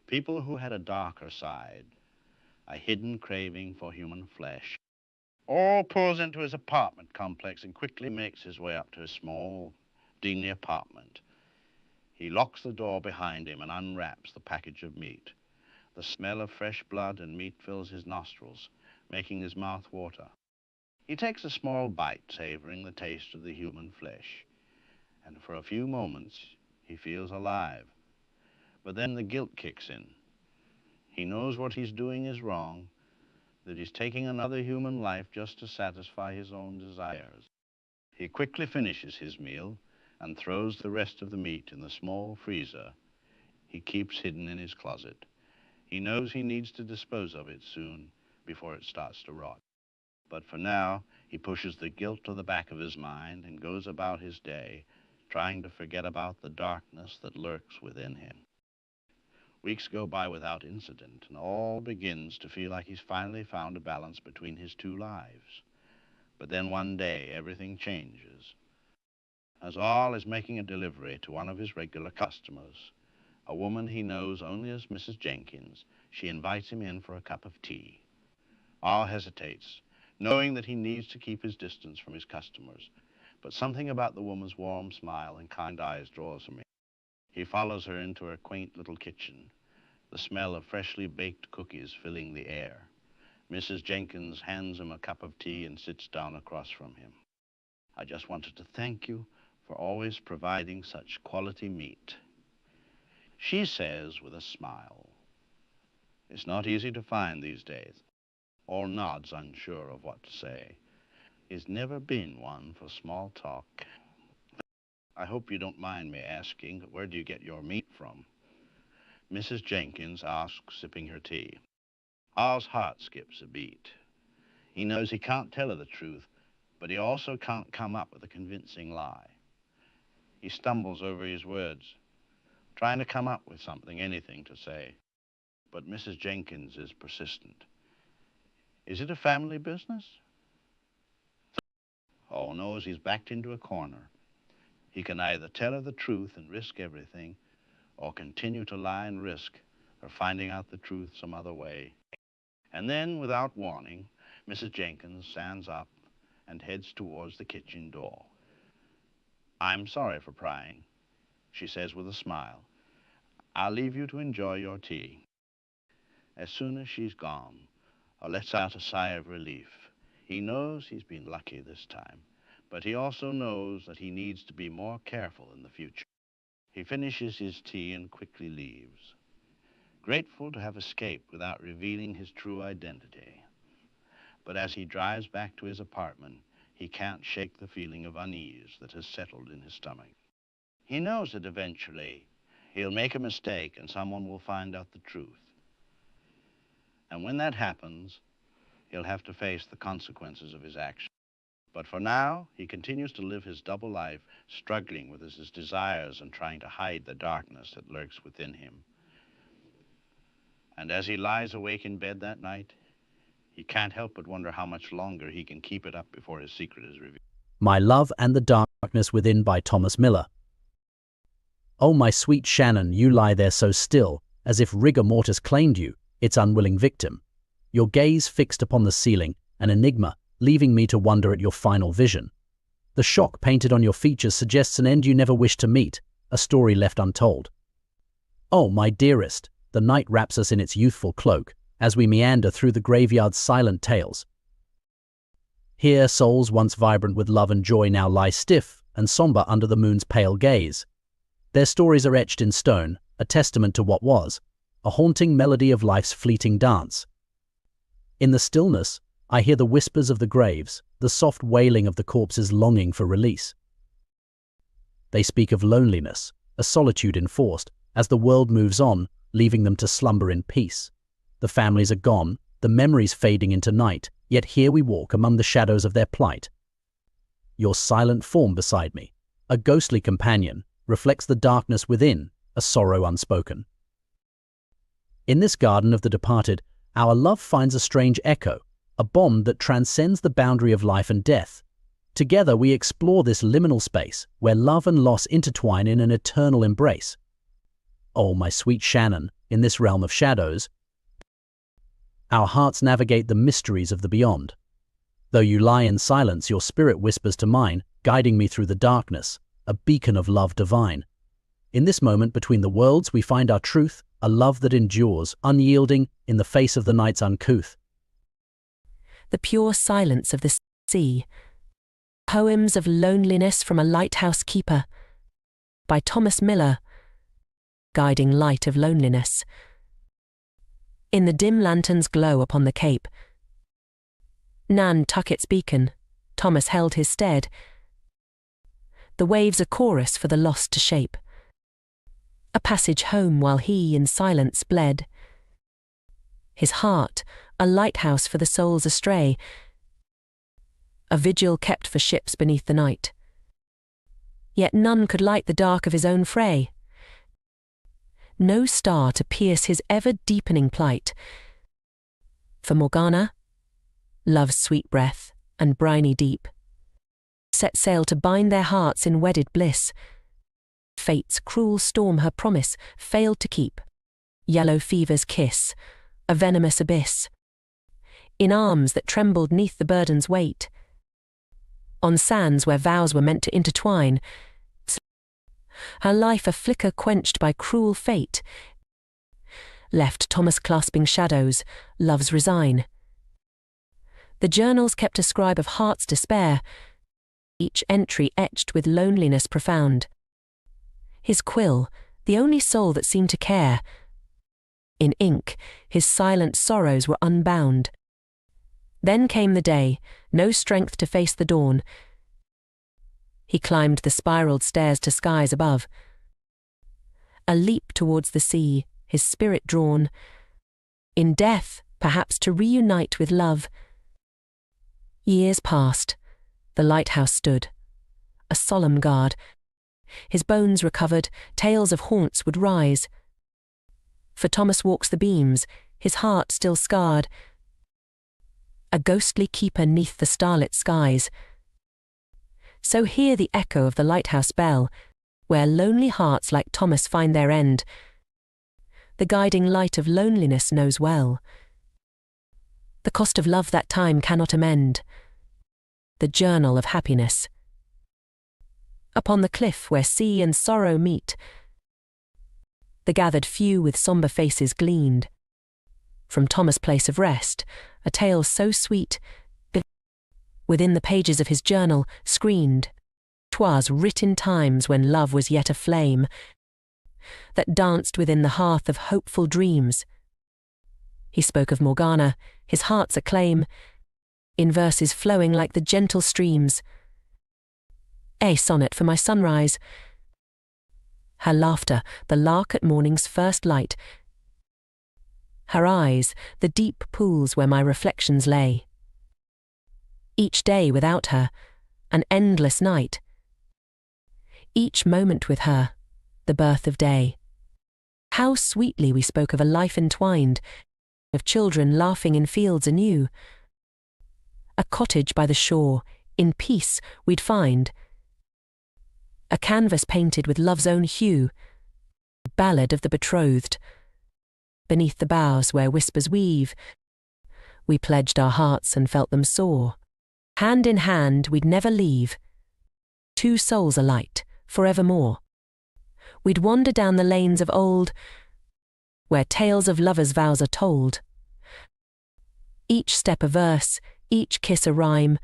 People who had a darker side, a hidden craving for human flesh. All pulls into his apartment complex and quickly makes his way up to his small, dingy apartment. He locks the door behind him and unwraps the package of meat. The smell of fresh blood and meat fills his nostrils, making his mouth water. He takes a small bite, savoring the taste of the human flesh. And for a few moments, he feels alive. But then the guilt kicks in. He knows what he's doing is wrong, that he's taking another human life just to satisfy his own desires. He quickly finishes his meal and throws the rest of the meat in the small freezer he keeps hidden in his closet. He knows he needs to dispose of it soon before it starts to rot. But for now, he pushes the guilt to the back of his mind and goes about his day trying to forget about the darkness that lurks within him. Weeks go by without incident, and all begins to feel like he's finally found a balance between his two lives. But then one day, everything changes. As All is making a delivery to one of his regular customers, a woman he knows only as Mrs. Jenkins, she invites him in for a cup of tea. All hesitates, knowing that he needs to keep his distance from his customers, but something about the woman's warm smile and kind eyes draws him in. He follows her into her quaint little kitchen, the smell of freshly baked cookies filling the air. Mrs. Jenkins hands him a cup of tea and sits down across from him. "I just wanted to thank you for always providing such quality meat," she says with a smile. It's not easy to find these days. All nods, unsure of what to say. He's never been one for small talk. "I hope you don't mind me asking, where do you get your meat from?" Mrs. Jenkins asks, sipping her tea. Al's heart skips a beat. He knows he can't tell her the truth, but he also can't come up with a convincing lie. He stumbles over his words, trying to come up with something, anything to say. But Mrs. Jenkins is persistent. "Is it a family business?" All knows he's backed into a corner. He can either tell her the truth and risk everything, or continue to lie and risk her finding out the truth some other way. And then, without warning, Mrs. Jenkins stands up and heads towards the kitchen door. "I'm sorry for prying," she says with a smile. "I'll leave you to enjoy your tea." As soon as she's gone, lets out a sigh of relief. He knows he's been lucky this time, but he also knows that he needs to be more careful in the future. He finishes his tea and quickly leaves, grateful to have escaped without revealing his true identity. But as he drives back to his apartment, he can't shake the feeling of unease that has settled in his stomach. He knows that eventually he'll make a mistake and someone will find out the truth. And when that happens, he'll have to face the consequences of his actions. But for now, he continues to live his double life, struggling with his desires and trying to hide the darkness that lurks within him. And as he lies awake in bed that night, he can't help but wonder how much longer he can keep it up before his secret is revealed. My Love and the Darkness Within by Thomas Miller. Oh, my sweet Shannon, you lie there so still, as if rigor mortis claimed you, its unwilling victim. Your gaze fixed upon the ceiling, an enigma, leaving me to wonder at your final vision. The shock painted on your features suggests an end you never wished to meet, a story left untold. Oh, my dearest, the night wraps us in its youthful cloak, as we meander through the graveyard's silent tales. Here, souls once vibrant with love and joy now lie stiff and somber under the moon's pale gaze. Their stories are etched in stone, a testament to what was, a haunting melody of life's fleeting dance. In the stillness, I hear the whispers of the graves, the soft wailing of the corpses longing for release. They speak of loneliness, a solitude enforced, as the world moves on, leaving them to slumber in peace. The families are gone, the memories fading into night, yet here we walk among the shadows of their plight. Your silent form beside me, a ghostly companion, reflects the darkness within, a sorrow unspoken. In this garden of the departed, our love finds a strange echo, a bond that transcends the boundary of life and death. Together we explore this liminal space, where love and loss intertwine in an eternal embrace. Oh, my sweet Shannon, in this realm of shadows, our hearts navigate the mysteries of the beyond. Though you lie in silence, your spirit whispers to mine, guiding me through the darkness, a beacon of love divine. In this moment between the worlds we find our truth, a love that endures, unyielding, in the face of the night's uncouth. The pure silence of the sea. Poems of Loneliness from a Lighthouse Keeper, by Thomas Miller. Guiding light of loneliness. In the dim lantern's glow upon the cape, Nantucket's beacon, Thomas held his stead. The waves a chorus for the lost to shape, a passage home while he in silence bled. His heart, a lighthouse for the souls astray, a vigil kept for ships beneath the night. Yet none could light the dark of his own fray. No star to pierce his ever-deepening plight. For Morgana, love's sweet breath and briny deep, set sail to bind their hearts in wedded bliss. Fate's cruel storm her promise failed to keep. Yellow fever's kiss, a venomous abyss. In arms that trembled 'neath the burden's weight. On sands where vows were meant to intertwine. Her life a flicker quenched by cruel fate. Left Thomas clasping shadows, love's resign. The journals kept a scribe of heart's despair, each entry etched with loneliness profound. His quill, the only soul that seemed to care. In ink, his silent sorrows were unbound. Then came the day, no strength to face the dawn. He climbed the spiraled stairs to skies above. A leap towards the sea, his spirit drawn. In death, perhaps to reunite with love. Years passed. The lighthouse stood, a solemn guard. His bones recovered, tales of haunts would rise. For Thomas walks the beams, his heart still scarred. A ghostly keeper 'neath the starlit skies. So hear the echo of the lighthouse bell, where lonely hearts like Thomas find their end. The guiding light of loneliness knows well. The cost of love that time cannot amend. The journal of happiness. Upon the cliff where sea and sorrow meet, the gathered few with sombre faces gleaned. From Thomas' place of rest, a tale so sweet, within the pages of his journal, screened. 'Twas writ in times when love was yet a flame, that danced within the hearth of hopeful dreams. He spoke of Morgana, his heart's acclaim, in verses flowing like the gentle streams. A sonnet for my sunrise. Her laughter, the lark at morning's first light. Her eyes, the deep pools where my reflections lay. Each day without her, an endless night. Each moment with her, the birth of day. How sweetly we spoke of a life entwined, of children laughing in fields anew. A cottage by the shore, in peace we'd find. A canvas painted with love's own hue. Ballad of the betrothed. Beneath the boughs where whispers weave, we pledged our hearts and felt them soar. Hand in hand we'd never leave. Two souls alight, forevermore. We'd wander down the lanes of old, where tales of lovers' vows are told. Each step a verse, each kiss a rhyme,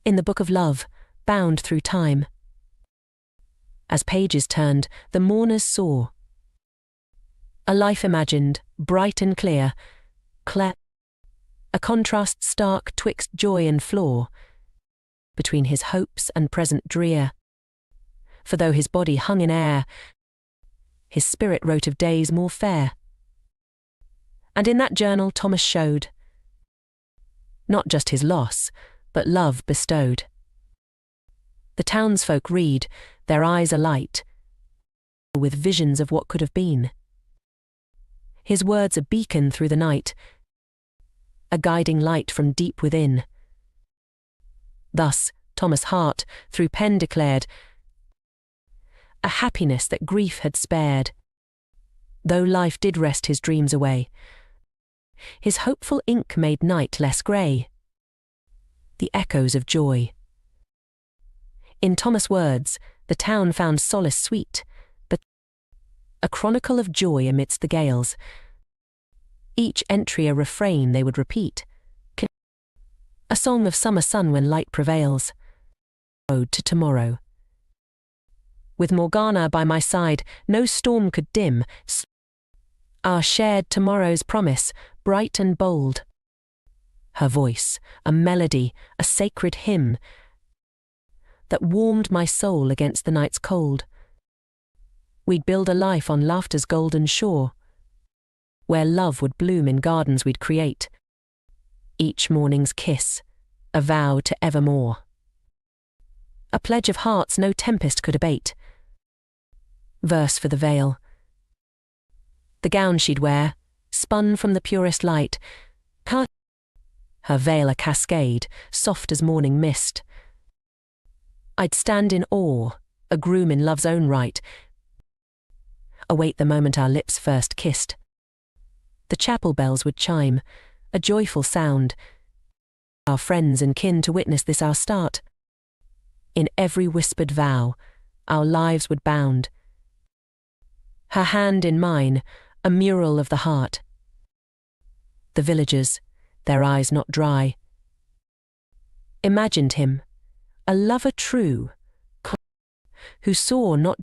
in the book of love, bound through time. As pages turned, the mourners saw a life imagined, bright and clear, a contrast stark twixt joy and flaw, between his hopes and present drear. For though his body hung in air, his spirit wrote of days more fair. And in that journal Thomas showed not just his loss, but love bestowed. The townsfolk read, their eyes alight, with visions of what could have been. His words a beacon through the night, a guiding light from deep within. Thus Thomas' heart, through pen declared, a happiness that grief had spared. Though life did wrest his dreams away, his hopeful ink made night less grey. The echoes of joy. In Thomas' words, the town found solace sweet, but a chronicle of joy amidst the gales. Each entry a refrain they would repeat, a song of summer sun when light prevails. Ode to tomorrow. With Morgana by my side, no storm could dim our shared tomorrow's promise, bright and bold. Her voice, a melody, a sacred hymn that warmed my soul against the night's cold. We'd build a life on laughter's golden shore, where love would bloom in gardens we'd create. Each morning's kiss, a vow to evermore. A pledge of hearts no tempest could abate. Verse for the veil. The gown she'd wear, spun from the purest light, her veil a cascade, soft as morning mist. I'd stand in awe, a groom in love's own right, await the moment our lips first kissed. The chapel bells would chime, a joyful sound, our friends and kin to witness this our start. In every whispered vow, our lives would bound. Her hand in mine, a mural of the heart. The villagers, their eyes not dry, imagined him, a lover true, who saw not